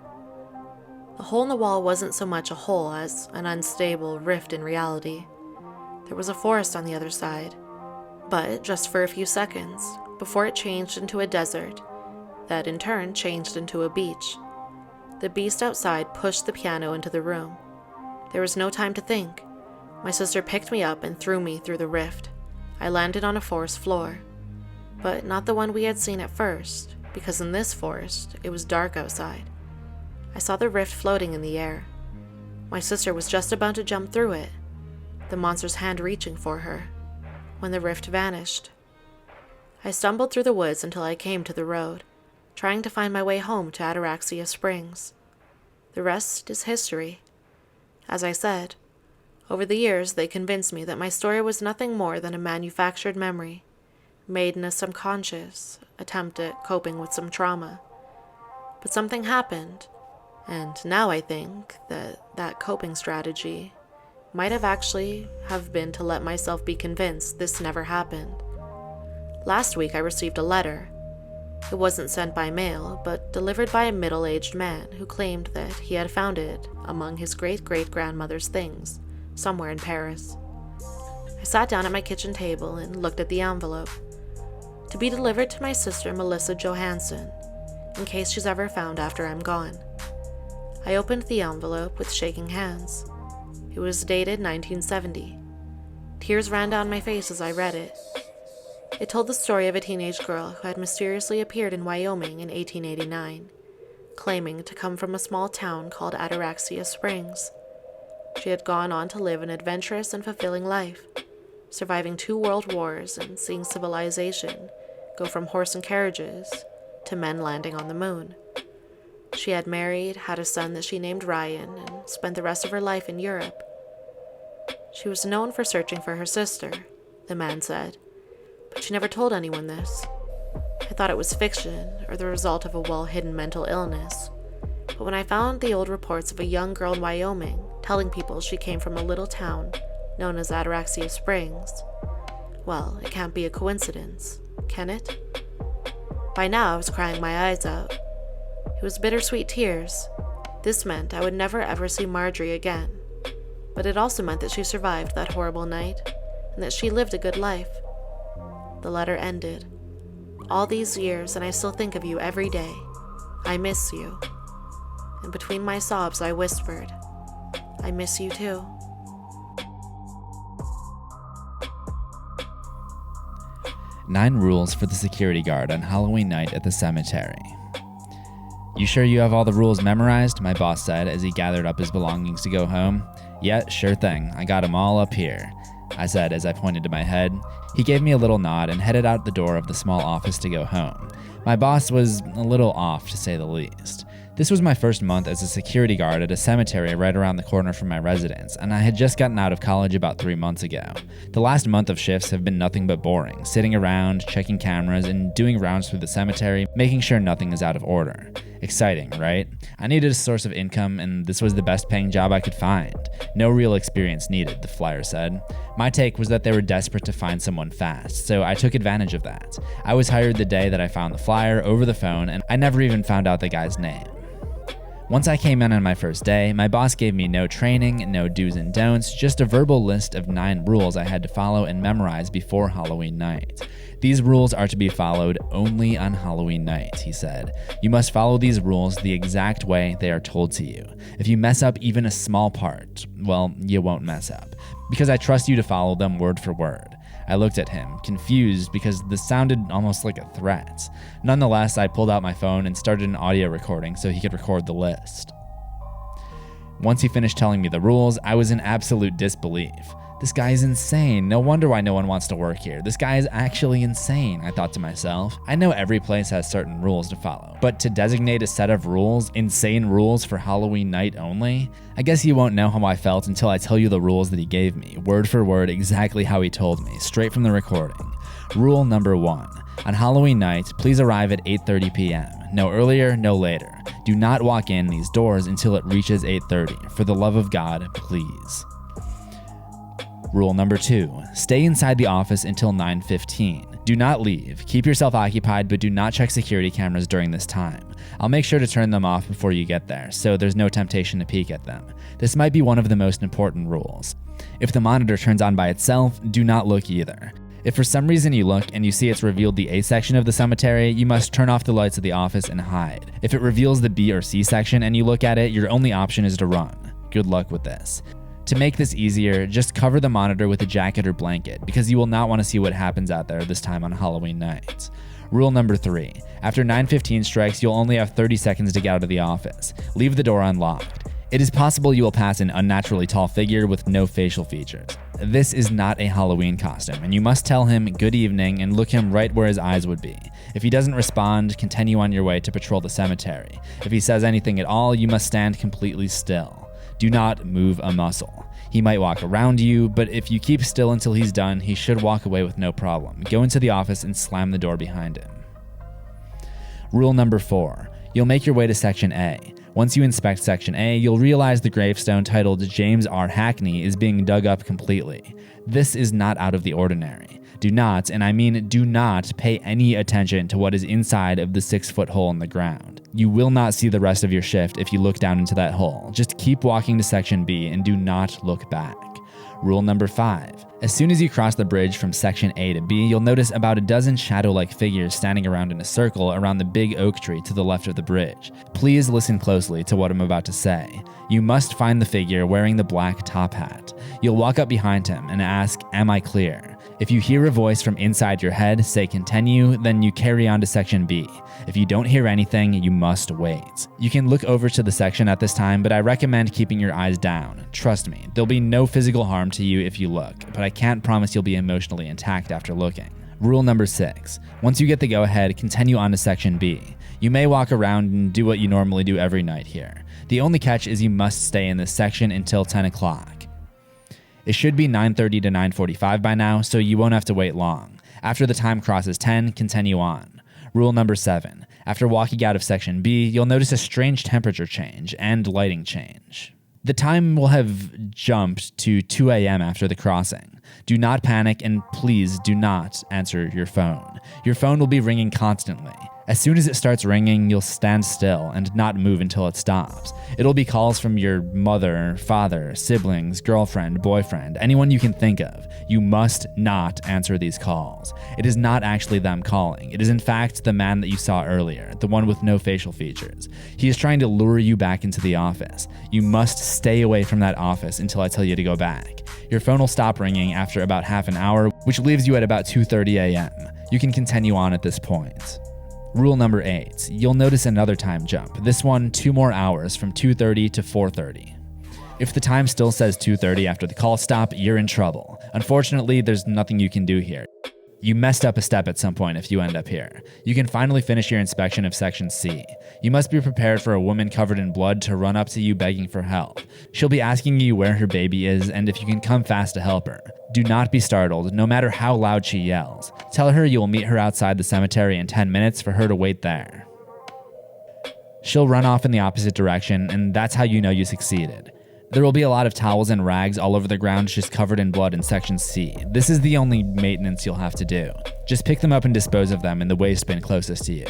The hole in the wall wasn't so much a hole as an unstable rift in reality. There was a forest on the other side, but just for a few seconds, before it changed into a desert, that in turn changed into a beach. The beast outside pushed the piano into the room. There was no time to think. My sister picked me up and threw me through the rift. I landed on a forest floor, but not the one we had seen at first, because in this forest, it was dark outside. I saw the rift floating in the air. My sister was just about to jump through it, the monster's hand reaching for her, when the rift vanished. I stumbled through the woods until I came to the road, trying to find my way home to Ataraxia Springs. The rest is history. As I said, over the years they convinced me that my story was nothing more than a manufactured memory, made in a subconscious attempt at coping with some trauma. But something happened, and now I think that that coping strategy might have actually have been to let myself be convinced this never happened. Last week I received a letter. It wasn't sent by mail, but delivered by a middle-aged man who claimed that he had found it among his great-great-grandmother's things, somewhere in Paris. I sat down at my kitchen table and looked at the envelope. To be delivered to my sister Melissa Johansson, in case she's ever found after I'm gone. I opened the envelope with shaking hands. It was dated 1970. Tears ran down my face as I read it. It told the story of a teenage girl who had mysteriously appeared in Wyoming in 1889, claiming to come from a small town called Ataraxia Springs. She had gone on to live an adventurous and fulfilling life, surviving 2 world wars and seeing civilization go from horse and carriages to men landing on the moon. She had married, had a son that she named Ryan, and spent the rest of her life in Europe. She was known for searching for her sister, the man said, but she never told anyone this. I thought it was fiction or the result of a well-hidden mental illness. But when I found the old reports of a young girl in Wyoming telling people she came from a little town known as Ataraxia Springs, well, it can't be a coincidence, can it? By now I was crying my eyes out. It was bittersweet tears. This meant I would never ever see Marjorie again. But it also meant that she survived that horrible night, and that she lived a good life. The letter ended. All these years, and I still think of you every day. I miss you. And between my sobs, I whispered, I miss you too. Nine rules for the security guard on Halloween night at the cemetery. You sure you have all the rules memorized? My boss said as he gathered up his belongings to go home. Yeah, sure thing. I got 'em all up here, I said as I pointed to my head. He gave me a little nod and headed out the door of the small office to go home. My boss was a little off, to say the least. This was my first month as a security guard at a cemetery right around the corner from my residence, and I had just gotten out of college about 3 months ago. The last month of shifts have been nothing but boring, sitting around, checking cameras, and doing rounds through the cemetery, making sure nothing is out of order. Exciting, right? I needed a source of income, and this was the best paying job I could find. No real experience needed, the flyer said. My take was that they were desperate to find someone fast, so I took advantage of that. I was hired the day that I found the flyer over the phone, and I never even found out the guy's name. Once I came in on my first day, my boss gave me no training, no do's and don'ts, just a verbal list of 9 rules I had to follow and memorize before Halloween night. These rules are to be followed only on Halloween night, he said. You must follow these rules the exact way they are told to you. If you mess up even a small part, well, you won't mess up, because I trust you to follow them word for word. I looked at him, confused because this sounded almost like a threat. Nonetheless, I pulled out my phone and started an audio recording so he could record the list. Once he finished telling me the rules, I was in absolute disbelief. This guy is insane. No wonder why no one wants to work here. This guy is actually insane, I thought to myself. I know every place has certain rules to follow, but to designate a set of rules, insane rules for Halloween night only? I guess you won't know how I felt until I tell you the rules that he gave me, word for word exactly how he told me, straight from the recording. Rule number 1. On Halloween night, please arrive at 8:30 p.m. No earlier, no later. Do not walk in these doors until it reaches 8:30. For the love of God, please. Rule number 2, stay inside the office until 9:15. Do not leave. Keep yourself occupied, but do not check security cameras during this time. I'll make sure to turn them off before you get there, so there's no temptation to peek at them. This might be one of the most important rules. If the monitor turns on by itself, do not look either. If for some reason you look and you see it's revealed the A section of the cemetery, you must turn off the lights of the office and hide. If it reveals the B or C section and you look at it, your only option is to run. Good luck with this. To make this easier, just cover the monitor with a jacket or blanket, because you will not want to see what happens out there this time on Halloween night. Rule number 3. After 9:15 strikes, you'll only have 30 seconds to get out of the office. Leave the door unlocked. It is possible you will pass an unnaturally tall figure with no facial features. This is not a Halloween costume, and you must tell him good evening and look him right where his eyes would be. If he doesn't respond, continue on your way to patrol the cemetery. If he says anything at all, you must stand completely still. Do not move a muscle. He might walk around you, but if you keep still until he's done, he should walk away with no problem. Go into the office and slam the door behind him. Rule number 4. You'll make your way to Section A. Once you inspect Section A, you'll realize the gravestone titled James R. Hackney is being dug up completely. This is not out of the ordinary. Do not, and I mean do not, pay any attention to what is inside of the 6-foot hole in the ground. You will not see the rest of your shift if you look down into that hole. Just keep walking to Section B and do not look back. Rule number 5. As soon as you cross the bridge from Section A to B, you'll notice about a dozen shadow-like figures standing around in a circle around the big oak tree to the left of the bridge. Please listen closely to what I'm about to say. You must find the figure wearing the black top hat. You'll walk up behind him and ask, "Am I clear?" If you hear a voice from inside your head say continue, then you carry on to Section B. If you don't hear anything, you must wait. You can look over to the section at this time, but I recommend keeping your eyes down. Trust me, there'll be no physical harm to you if you look, but I can't promise you'll be emotionally intact after looking. Rule number 6. Once you get the go-ahead, continue on to Section B. You may walk around and do what you normally do every night here. The only catch is you must stay in this section until 10 o'clock. It should be 9:30 to 9:45 by now, so you won't have to wait long. After the time crosses 10, continue on. Rule number 7. After walking out of Section B, you'll notice a strange temperature change and lighting change. The time will have jumped to 2 a.m. after the crossing. Do not panic, and please do not answer your phone. Your phone will be ringing constantly. As soon as it starts ringing, you'll stand still and not move until it stops. It'll be calls from your mother, father, siblings, girlfriend, boyfriend, anyone you can think of. You must not answer these calls. It is not actually them calling. It is in fact the man that you saw earlier, the one with no facial features. He is trying to lure you back into the office. You must stay away from that office until I tell you to go back. Your phone will stop ringing after about half an hour, which leaves you at about 2:30 a.m. You can continue on at this point. Rule number 8. You'll notice another time jump, this one 2 more hours from 2:30 to 4:30. If the time still says 2:30 after the call stop, you're in trouble. Unfortunately, there's nothing you can do here. You messed up a step at some point if you end up here. You can finally finish your inspection of Section C. You must be prepared for a woman covered in blood to run up to you begging for help. She'll be asking you where her baby is and if you can come fast to help her. Do not be startled, no matter how loud she yells. Tell her you will meet her outside the cemetery in 10 minutes for her to wait there. She'll run off in the opposite direction, and that's how you know you succeeded. There will be a lot of towels and rags all over the ground just covered in blood in Section C. This is the only maintenance you'll have to do. Just pick them up and dispose of them in the waste bin closest to you.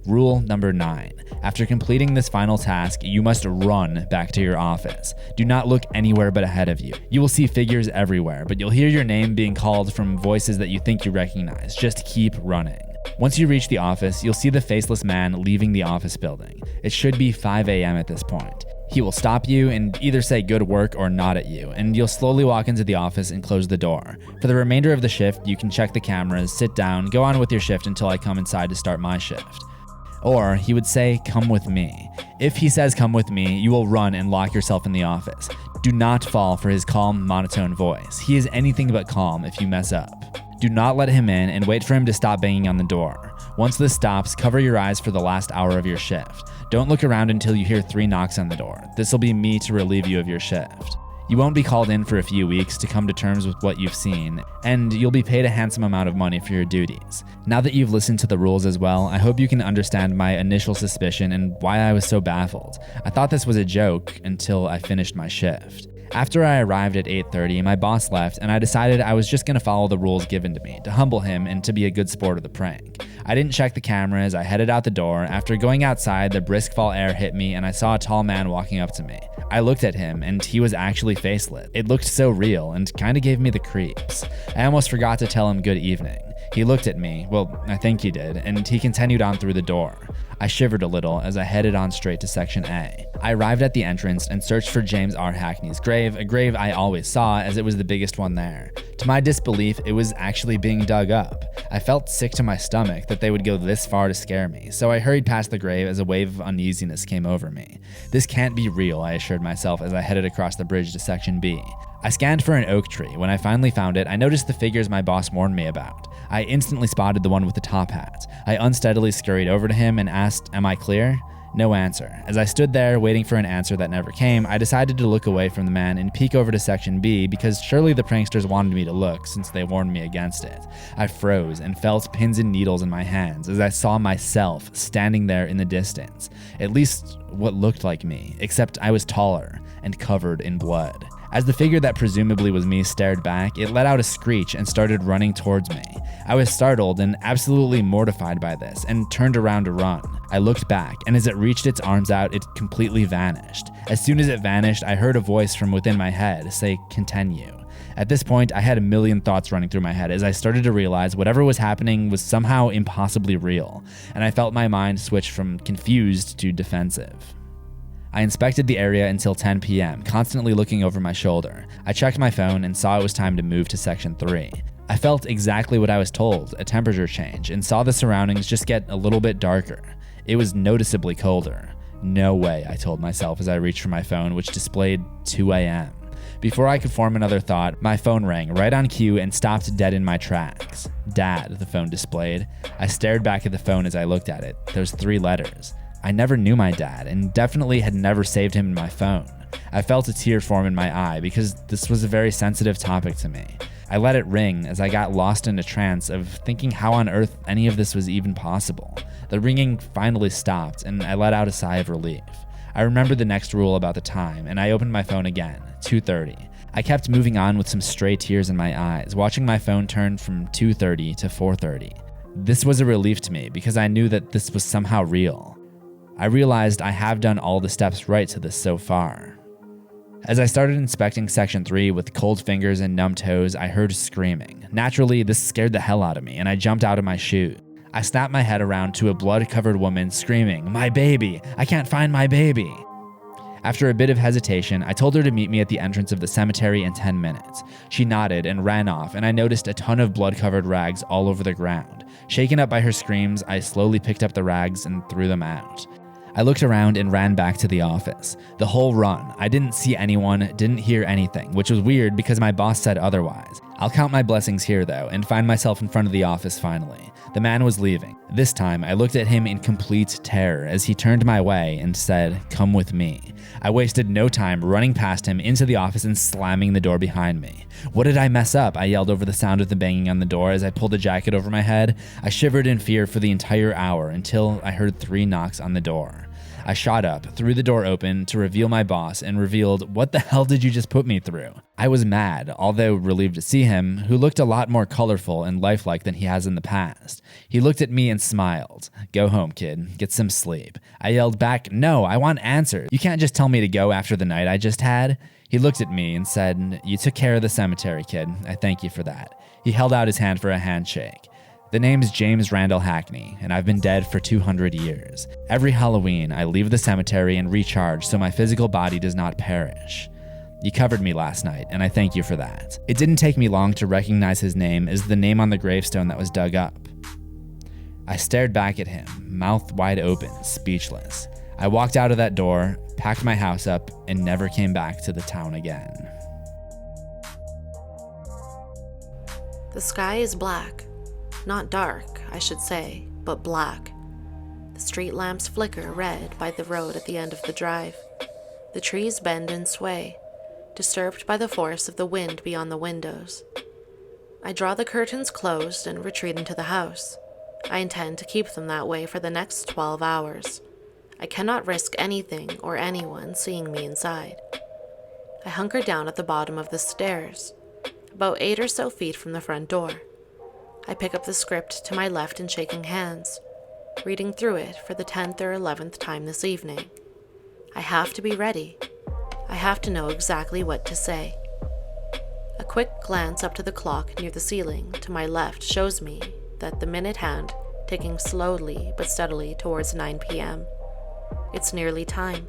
Rule number 9. After completing this final task, you must run back to your office. Do not look anywhere but ahead of you. You will see figures everywhere, but you'll hear your name being called from voices that you think you recognize. Just keep running. Once you reach the office, you'll see the faceless man leaving the office building. It should be 5 a.m. at this point. He will stop you and either say good work or nod at you, and you'll slowly walk into the office and close the door. For the remainder of the shift, you can check the cameras, sit down, go on with your shift until I come inside to start my shift. Or he would say, come with me. If he says come with me, you will run and lock yourself in the office. Do not fall for his calm, monotone voice. He is anything but calm if you mess up. Do not let him in and wait for him to stop banging on the door. Once this stops, cover your eyes for the last hour of your shift. Don't look around until you hear 3 knocks on the door. This will be me to relieve you of your shift. You won't be called in for a few weeks to come to terms with what you've seen, and you'll be paid a handsome amount of money for your duties. Now that you've listened to the rules as well, I hope you can understand my initial suspicion and why I was so baffled. I thought this was a joke until I finished my shift. After I arrived at 8:30, my boss left, and I decided I was just going to follow the rules given to me, to humble him and to be a good sport of the prank. I didn't check the cameras, I headed out the door. After going outside, the brisk fall air hit me, and I saw a tall man walking up to me. I looked at him, and he was actually faceless. It looked so real, and kinda gave me the creeps. I almost forgot to tell him good evening. He looked at me, well, I think he did, and he continued on through the door. I shivered a little as I headed on straight to Section A. I arrived at the entrance and searched for James R. Hackney's grave, a grave I always saw as it was the biggest one there. To my disbelief, it was actually being dug up. I felt sick to my stomach that they would go this far to scare me, so I hurried past the grave as a wave of uneasiness came over me. This can't be real, I assured myself as I headed across the bridge to Section B. I scanned for an oak tree. When I finally found it, I noticed the figures my boss warned me about. I instantly spotted the one with the top hat. I unsteadily scurried over to him and asked, "Am I clear?" No answer. As I stood there waiting for an answer that never came, I decided to look away from the man and peek over to Section B because surely the pranksters wanted me to look since they warned me against it. I froze and felt pins and needles in my hands as I saw myself standing there in the distance. At least what looked like me, except I was taller and covered in blood. As the figure that presumably was me stared back, it let out a screech and started running towards me. I was startled and absolutely mortified by this and turned around to run. I looked back, and as it reached its arms out, it completely vanished. As soon as it vanished, I heard a voice from within my head say, "Continue." At this point, I had a million thoughts running through my head as I started to realize whatever was happening was somehow impossibly real, and I felt my mind switch from confused to defensive. I inspected the area until 10 p.m., constantly looking over my shoulder. I checked my phone and saw it was time to move to Section 3. I felt exactly what I was told, a temperature change, and saw the surroundings just get a little bit darker. It was noticeably colder. No way, I told myself as I reached for my phone, which displayed 2 a.m. Before I could form another thought, my phone rang right on cue and stopped dead in my tracks. Dad, the phone displayed. I stared back at the phone as I looked at it. Those 3 letters. I never knew my dad and definitely had never saved him in my phone. I felt a tear form in my eye because this was a very sensitive topic to me. I let it ring as I got lost in a trance of thinking how on earth any of this was even possible. The ringing finally stopped and I let out a sigh of relief. I remembered the next rule about the time and I opened my phone again, 2:30. I kept moving on with some stray tears in my eyes, watching my phone turn from 2:30 to 4:30. This was a relief to me because I knew that this was somehow real. I realized I have done all the steps right to this so far. As I started inspecting Section 3 with cold fingers and numb toes, I heard screaming. Naturally, this scared the hell out of me, and I jumped out of my shoes. I snapped my head around to a blood-covered woman screaming, "My baby! I can't find my baby!" After a bit of hesitation, I told her to meet me at the entrance of the cemetery in 10 minutes. She nodded and ran off, and I noticed a ton of blood-covered rags all over the ground. Shaken up by her screams, I slowly picked up the rags and threw them out. I looked around and ran back to the office. The whole run, I didn't see anyone, didn't hear anything, which was weird because my boss said otherwise. I'll count my blessings here though, and find myself in front of the office finally. The man was leaving. This time, I looked at him in complete terror as he turned my way and said, "Come with me." I wasted no time running past him into the office and slamming the door behind me. "What did I mess up?" I yelled over the sound of the banging on the door as I pulled a jacket over my head. I shivered in fear for the entire hour until I heard 3 knocks on the door. I shot up, threw the door open to reveal my boss, and revealed, "What the hell did you just put me through?" I was mad, although relieved to see him, who looked a lot more colorful and lifelike than he has in the past. He looked at me and smiled. "Go home, kid. Get some sleep." I yelled back, "No, I want answers. You can't just tell me to go after the night I just had." He looked at me and said, "You took care of the cemetery, kid. I thank you for that." He held out his hand for a handshake. "The name's James Randall Hackney, and I've been dead for 200 years. Every Halloween, I leave the cemetery and recharge so my physical body does not perish. You covered me last night, and I thank you for that." It didn't take me long to recognize his name as the name on the gravestone that was dug up. I stared back at him, mouth wide open, speechless. I walked out of that door, packed my house up, and never came back to the town again. The sky is black. Not dark, I should say, but black. The street lamps flicker red by the road at the end of the drive. The trees bend and sway, disturbed by the force of the wind beyond the windows. I draw the curtains closed and retreat into the house. I intend to keep them that way for the next 12 hours. I cannot risk anything or anyone seeing me inside. I hunker down at the bottom of the stairs, about 8 or so feet from the front door. I pick up the script to my left in shaking hands, reading through it for the 10th or 11th time this evening. I have to be ready. I have to know exactly what to say. A quick glance up to the clock near the ceiling to my left shows me that the minute hand ticking slowly but steadily towards 9 p.m. It's nearly time.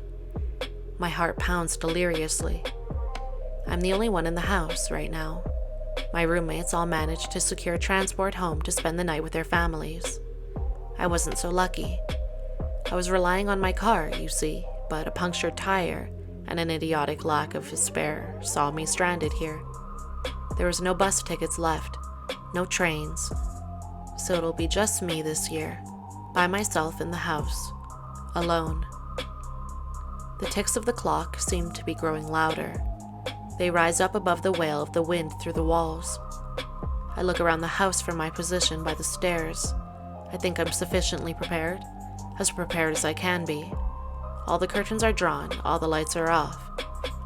My heart pounds deliriously. I'm the only one in the house right now. My roommates all managed to secure transport home to spend the night with their families. I wasn't so lucky. I was relying on my car, you see, but a punctured tire and an idiotic lack of spare saw me stranded here. There was no bus tickets left, no trains, so it'll be just me this year, by myself in the house, alone. The ticks of the clock seem to be growing louder. They rise up above the wail of the wind through the walls. I look around the house from my position by the stairs. I think I'm sufficiently prepared, as prepared as I can be. All the curtains are drawn, all the lights are off.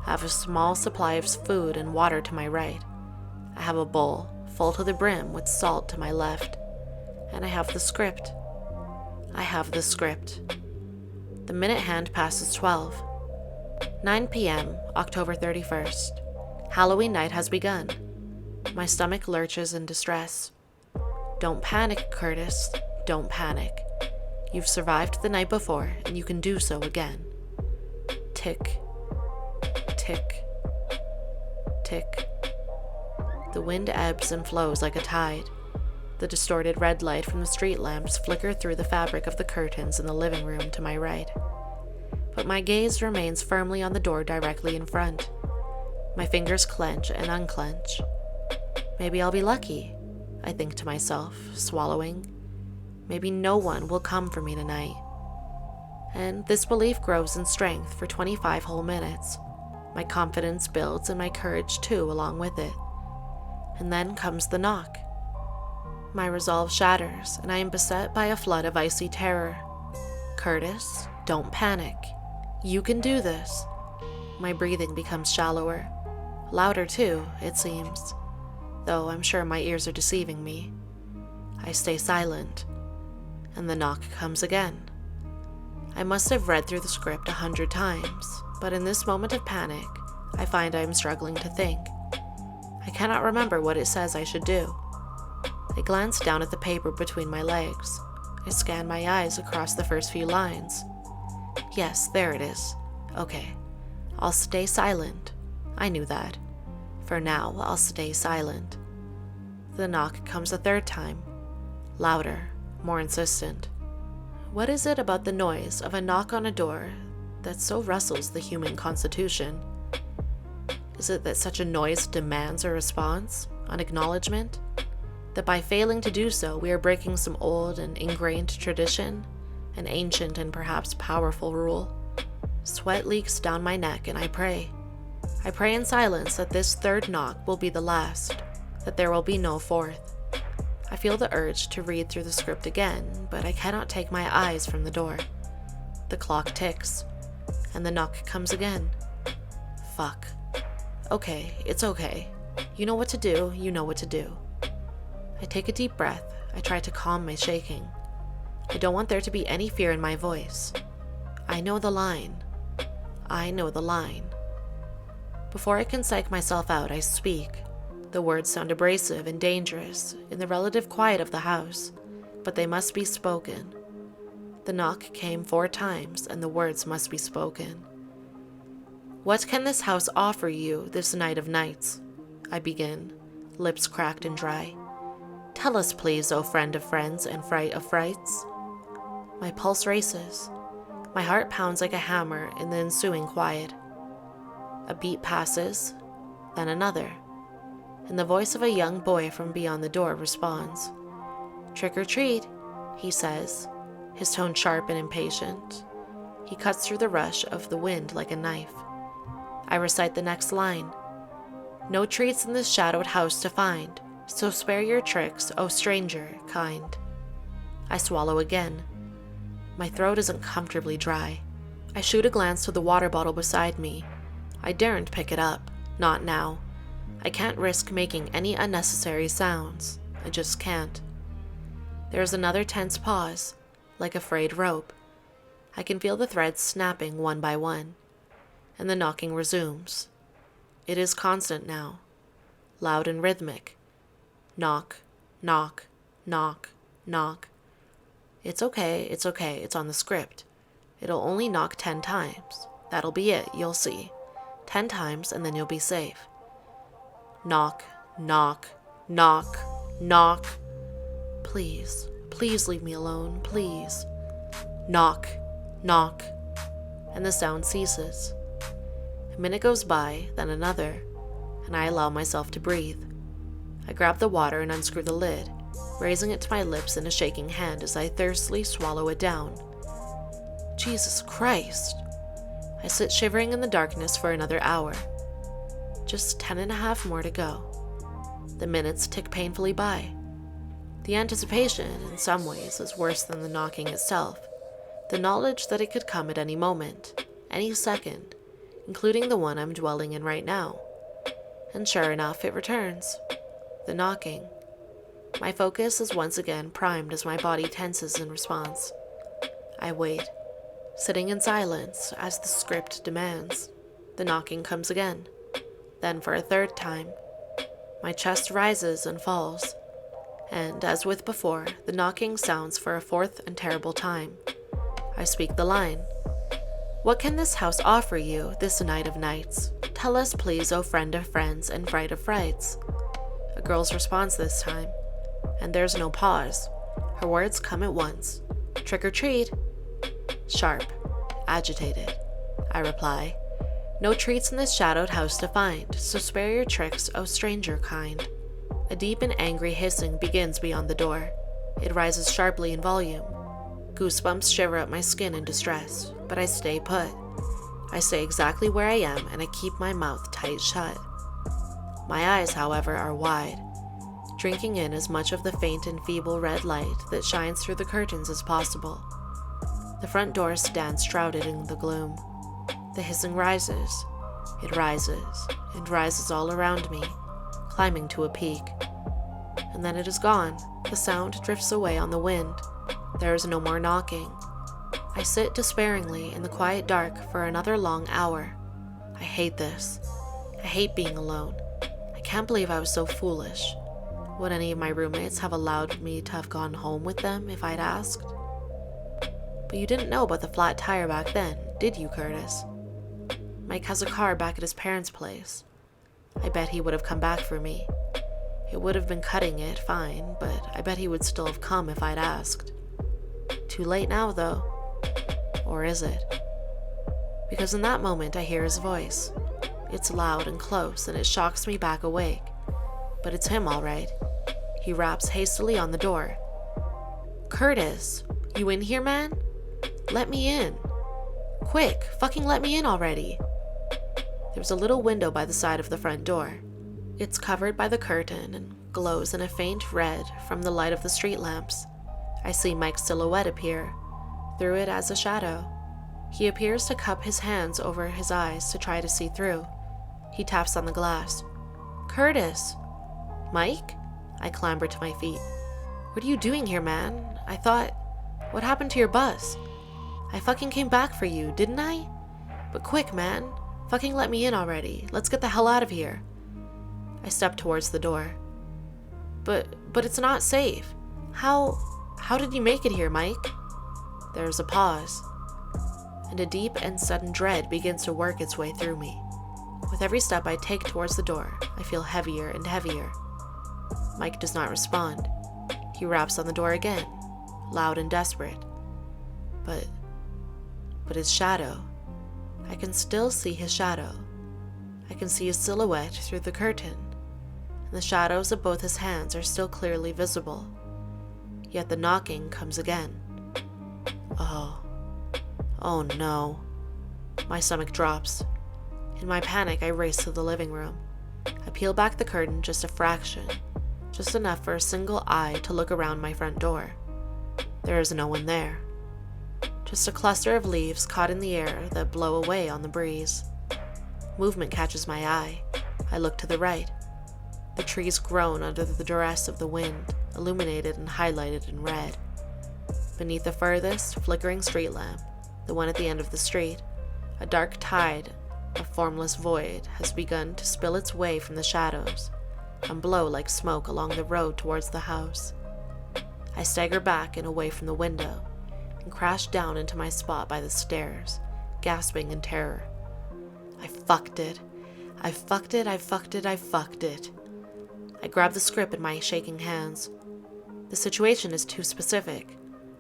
I have a small supply of food and water to my right. I have a bowl, full to the brim with salt to my left. And I have the script. I have the script. The minute hand passes 12. 9 p.m., October 31st. Halloween night has begun. My stomach lurches in distress. Don't panic, Curtis. Don't panic. You've survived the night before, and you can do so again. Tick. Tick. Tick. The wind ebbs and flows like a tide. The distorted red light from the street lamps flicker through the fabric of the curtains in the living room to my right. But my gaze remains firmly on the door directly in front. My fingers clench and unclench. Maybe I'll be lucky, I think to myself, swallowing. Maybe no one will come for me tonight. And this belief grows in strength for 25 whole minutes. My confidence builds and my courage too along with it. And then comes the knock. My resolve shatters and I am beset by a flood of icy terror. Curtis, don't panic. You can do this. My breathing becomes shallower. Louder too, it seems. Though I'm sure my ears are deceiving me. I stay silent. And the knock comes again. I must have read through the script 100 times, but in this moment of panic, I find I am struggling to think. I cannot remember what it says I should do. I glance down at the paper between my legs. I scan my eyes across the first few lines. Yes, there it is. Okay. I'll stay silent. I knew that. For now, I'll stay silent. The knock comes a third time. Louder, more insistent. What is it about the noise of a knock on a door that so rustles the human constitution? Is it that such a noise demands a response, an acknowledgement? That by failing to do so, we are breaking some old and ingrained tradition, an ancient and perhaps powerful rule? Sweat leaks down my neck and I pray. I pray in silence that this third knock will be the last, that there will be no fourth. I feel the urge to read through the script again, but I cannot take my eyes from the door. The clock ticks, and the knock comes again. Fuck. Okay, it's okay. You know what to do, you know what to do. I take a deep breath. I try to calm my shaking. I don't want there to be any fear in my voice. I know the line. I know the line. Before I can psych myself out, I speak. The words sound abrasive and dangerous in the relative quiet of the house, but they must be spoken. The knock came 4 times, and the words must be spoken. What can this house offer you this night of nights? I begin, lips cracked and dry. Tell us, please, O friend of friends and fright of frights. My pulse races. My heart pounds like a hammer in the ensuing quiet. A beat passes, then another, and the voice of a young boy from beyond the door responds. Trick or treat, he says, his tone sharp and impatient. He cuts through the rush of the wind like a knife. I recite the next line. No treats in this shadowed house to find, so spare your tricks, O stranger, kind. I swallow again. My throat isn't comfortably dry. I shoot a glance to the water bottle beside me. I daren't pick it up, not now. I can't risk making any unnecessary sounds. I just can't. There's another tense pause, like a frayed rope. I can feel the threads snapping one by one, and the knocking resumes. It is constant now, loud and rhythmic. Knock, knock, knock, knock. It's okay, it's on the script. It'll only knock 10 times. That'll be it, you'll see. 10 times and then you'll be safe. Knock, knock, knock, knock. Please, please leave me alone, please. Knock, knock, and the sound ceases. A minute goes by, then another, and I allow myself to breathe. I grab the water and unscrew the lid, raising it to my lips in a shaking hand as I thirstily swallow it down. Jesus Christ! I sit shivering in the darkness for another hour. Just 10.5 more to go. The minutes tick painfully by. The anticipation, in some ways, is worse than the knocking itself. The knowledge that it could come at any moment, any second, including the one I'm dwelling in right now. And sure enough, it returns. The knocking. My focus is once again primed as my body tenses in response. I wait, sitting in silence as the script demands. The knocking comes again. Then for a 3rd time. My chest rises and falls. And, as with before, the knocking sounds for a 4th and terrible time. I speak the line. What can this house offer you this night of nights? Tell us, please, O friend of friends and fright of frights. A girl's response this time. And there's no pause. Her words come at once. Trick or treat. Sharp. Agitated. I reply. No treats in this shadowed house to find, so spare your tricks, O stranger kind. A deep and angry hissing begins beyond the door. It rises sharply in volume. Goosebumps shiver up my skin in distress, but I stay put. I stay exactly where I am, and I keep my mouth tight shut. My eyes, however, are wide, drinking in as much of the faint and feeble red light that shines through the curtains as possible. The front door stands shrouded in the gloom. The hissing rises. It rises and rises all around me, climbing to a peak. And then it is gone. The sound drifts away on the wind. There is no more knocking. I sit despairingly in the quiet dark for another long hour. I hate this. I hate being alone. I can't believe I was so foolish. Would any of my roommates have allowed me to have gone home with them if I'd asked? But you didn't know about the flat tire back then, did you, Curtis? Mike has a car back at his parents' place. I bet he would have come back for me. It would have been cutting it, fine, but I bet he would still have come if I'd asked. Too late now, though. Or is it? Because in that moment I hear his voice. It's loud and close, and it shocks me back awake. But it's him, all right. He raps hastily on the door. Curtis, you in here, man? Let me in. Quick, fucking let me in already. There's a little window by the side of the front door. It's covered by the curtain and glows in a faint red from the light of the street lamps. I see Mike's silhouette appear, through it as a shadow. He appears to cup his hands over his eyes to try to see through. He taps on the glass. Curtis! Mike? I clamber to my feet. What are you doing here, man? I thought... What happened to your bus? I fucking came back for you, didn't I? But quick, man. Fucking let me in already. Let's get the hell out of here. I step towards the door. But it's not safe. How did you make it here, Mike? There's a pause, and a deep and sudden dread begins to work its way through me. With every step I take towards the door, I feel heavier and heavier. Mike does not respond. He raps on the door again, loud and desperate. But his shadow. I can still see his shadow. I can see his silhouette through the curtain, and the shadows of both his hands are still clearly visible. Yet the knocking comes again. Oh no. My stomach drops. In my panic, I race to the living room. I peel back the curtain just a fraction, just enough for a single eye to look around my front door. There is no one there. Just a cluster of leaves caught in the air that blow away on the breeze. Movement catches my eye. I look to the right. The trees groan under the duress of the wind, illuminated and highlighted in red. Beneath the furthest, flickering street lamp, the one at the end of the street, a dark tide of formless void has begun to spill its way from the shadows and blow like smoke along the road towards the house. I stagger back and away from the window and crash down into my spot by the stairs, gasping in terror. I fucked it. I fucked it. I fucked it. I fucked it. I grab the script in my shaking hands. The situation is too specific.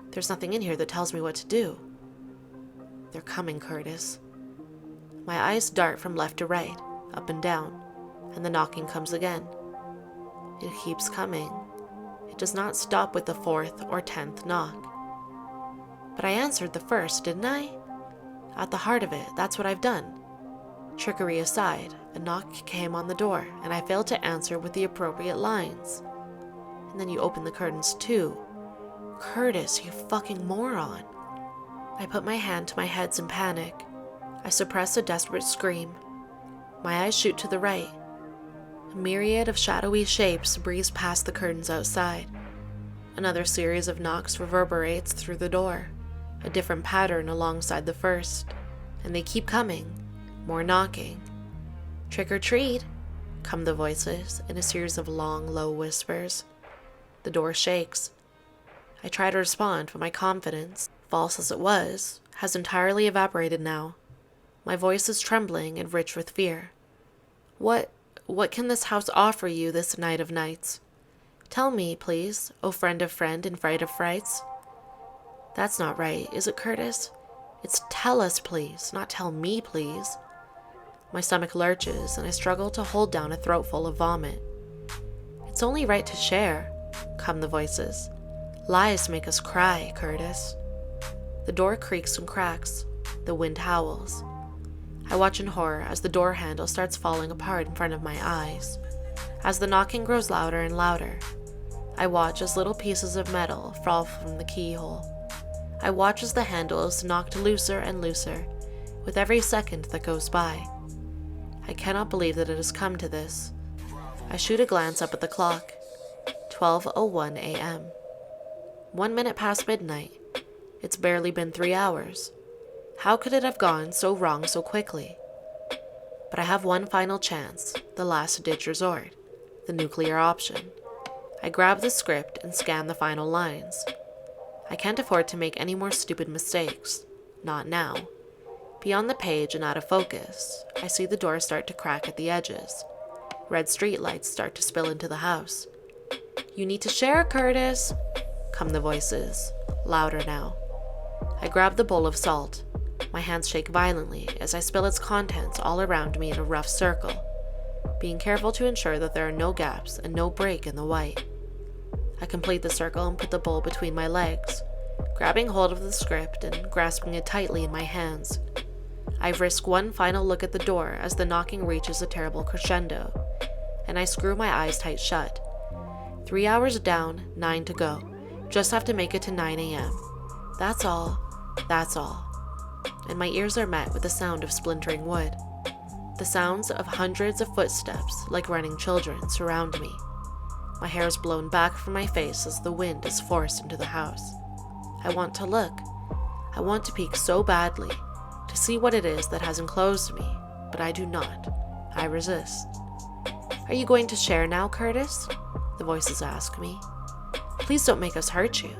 There's nothing in here that tells me what to do. They're coming, Curtis. My eyes dart from left to right, up and down, and the knocking comes again. It keeps coming. It does not stop with the 4th or 10th knock. But I answered the first, didn't I? At the heart of it, that's what I've done. Trickery aside, a knock came on the door, and I failed to answer with the appropriate lines. And then you open the curtains too. Curtis, you fucking moron. I put my hand to my head in panic. I suppress a desperate scream. My eyes shoot to the right. A myriad of shadowy shapes breeze past the curtains outside. Another series of knocks reverberates through the door, a different pattern alongside the first, and they keep coming. More knocking. Trick or treat, come the voices in a series of long, low whispers. The door shakes. I try to respond, but my confidence, false as it was, has entirely evaporated now. My voice is trembling and rich with fear. What can this house offer you this night of nights? Tell me, please, O friend of friend and fright of frights. That's not right, is it, Curtis? It's tell us, please, not tell me, please. My stomach lurches, and I struggle to hold down a throatful of vomit. It's only right to share, come the voices. Lies make us cry, Curtis. The door creaks and cracks. The wind howls. I watch in horror as the door handle starts falling apart in front of my eyes. As the knocking grows louder and louder, I watch as little pieces of metal fall from the keyhole. I watch as the handle is knocked looser and looser with every second that goes by. I cannot believe that it has come to this. I shoot a glance up at the clock. 12:01 a.m. 1 minute past midnight. It's barely been 3 hours. How could it have gone so wrong so quickly? But I have one final chance, the last-ditch resort, the nuclear option. I grab the script and scan the final lines. I can't afford to make any more stupid mistakes. Not now. Beyond the page and out of focus, I see the door start to crack at the edges. Red streetlights start to spill into the house. You need to share, Curtis, come the voices, louder now. I grab the bowl of salt. My hands shake violently as I spill its contents all around me in a rough circle, being careful to ensure that there are no gaps and no break in the white. I complete the circle and put the bowl between my legs, grabbing hold of the script and grasping it tightly in my hands. I risk one final look at the door as the knocking reaches a terrible crescendo, and I screw my eyes tight shut. 3 hours down, 9 to go. Just have to make it to 9 a.m. That's all. That's all. and my ears are met with the sound of splintering wood. The sounds of hundreds of footsteps, like running children, surround me. My hair is blown back from my face as the wind is forced into the house. I want to look. I want to peek so badly, to see what it is that has enclosed me, but I do not. I resist. "Are you going to share now, Curtis?" the voices ask me. "Please don't make us hurt you."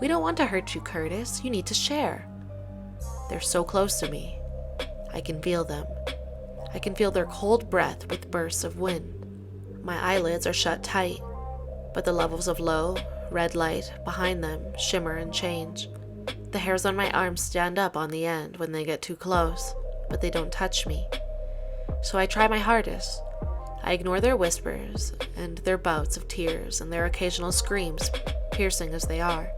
"We don't want to hurt you, Curtis. You need to share." They're so close to me. I can feel them. I can feel their cold breath with bursts of wind. My eyelids are shut tight, but the levels of low, red light behind them shimmer and change. The hairs on my arms stand up on the end when they get too close, but they don't touch me. So I try my hardest. I ignore their whispers and their bouts of tears and their occasional screams, piercing as they are.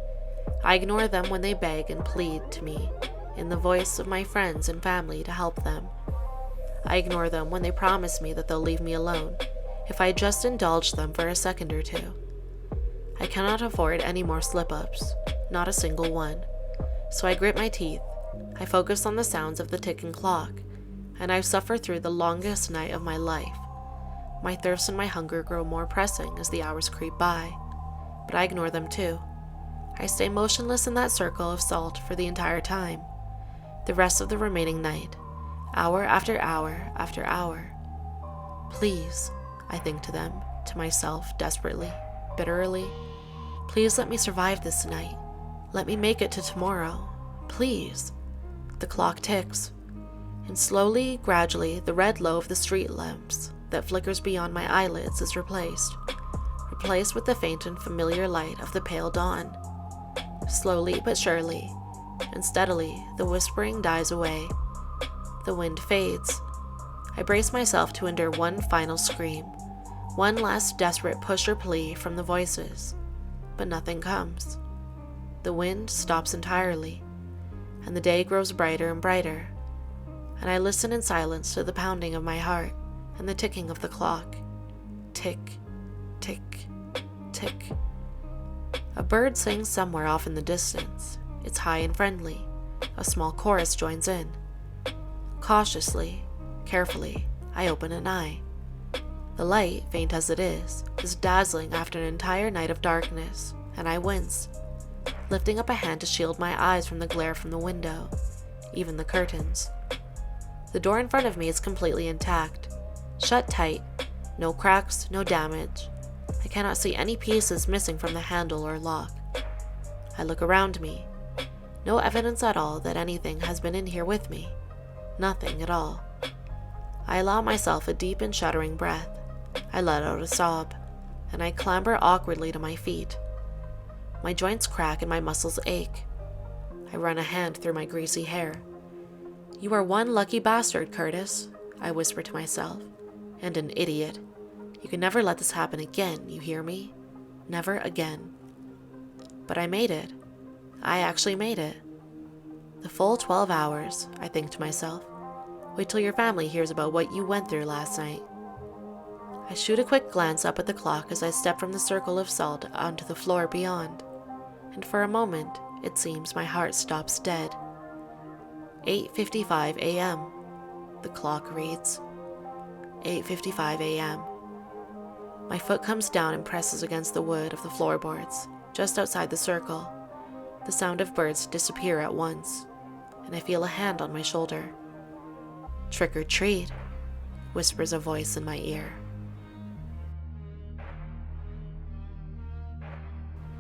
I ignore them when they beg and plead to me in the voice of my friends and family to help them. I ignore them when they promise me that they'll leave me alone if I just indulge them for a second or two. I cannot afford any more slip-ups, not a single one. So I grit my teeth, I focus on the sounds of the ticking clock, and I suffer through the longest night of my life. My thirst and my hunger grow more pressing as the hours creep by, but I ignore them too. I stay motionless in that circle of salt for the entire time, the rest of the remaining night, hour after hour after hour. "Please," I think to them, to myself desperately, bitterly, "please let me survive this night. Let me make it to tomorrow. Please." The clock ticks, and slowly, gradually, the red glow of the street lamps that flickers beyond my eyelids is replaced with the faint and familiar light of the pale dawn. Slowly but surely, and steadily, the whispering dies away. The wind fades. I brace myself to endure one final scream, one last desperate push or plea from the voices, but nothing comes. The wind stops entirely, and the day grows brighter and brighter, and I listen in silence to the pounding of my heart and the ticking of the clock. Tick, tick, tick. A bird sings somewhere off in the distance. It's high and friendly. A small chorus joins in. Cautiously, carefully, I open an eye. The light, faint as it is dazzling after an entire night of darkness, and I wince, lifting up a hand to shield my eyes from the glare from the window, even the curtains. The door in front of me is completely intact, shut tight, no cracks, no damage. I cannot see any pieces missing from the handle or lock. I look around me. No evidence at all that anything has been in here with me. Nothing at all. I allow myself a deep and shuddering breath. I let out a sob, and I clamber awkwardly to my feet. My joints crack and my muscles ache. I run a hand through my greasy hair. "You are one lucky bastard, Curtis," I whisper to myself, "and an idiot. You can never let this happen again, you hear me? Never again." But I made it. I actually made it. The full 12 hours, I think to myself. Wait till your family hears about what you went through last night. I shoot a quick glance up at the clock as I step from the circle of salt onto the floor beyond, and for a moment, it seems my heart stops dead. 8:55 a.m. The clock reads. 8:55 a.m. My foot comes down and presses against the wood of the floorboards, just outside the circle. The sound of birds disappear at once, and I feel a hand on my shoulder. "Trick or treat," whispers a voice in my ear.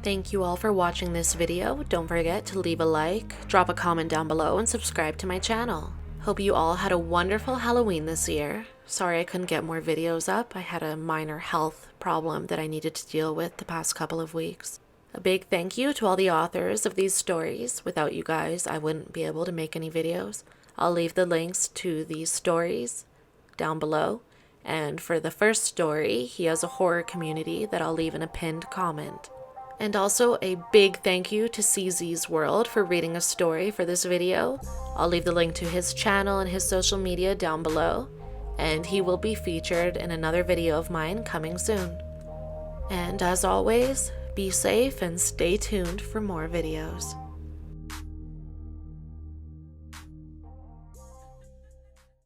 Thank you all for watching this video. Don't forget to leave a like, drop a comment down below, and subscribe to my channel. Hope you all had a wonderful Halloween this year. Sorry I couldn't get more videos up. I had a minor health problem that I needed to deal with the past couple of weeks. A big thank you to all the authors of these stories. Without you guys, I wouldn't be able to make any videos. I'll leave the links to these stories down below. And for the first story, he has a horror community that I'll leave in a pinned comment. And also a big thank you to CZsWorld for reading a story for this video. I'll leave the link to his channel and his social media down below, and he will be featured in another video of mine coming soon. And as always, be safe and stay tuned for more videos.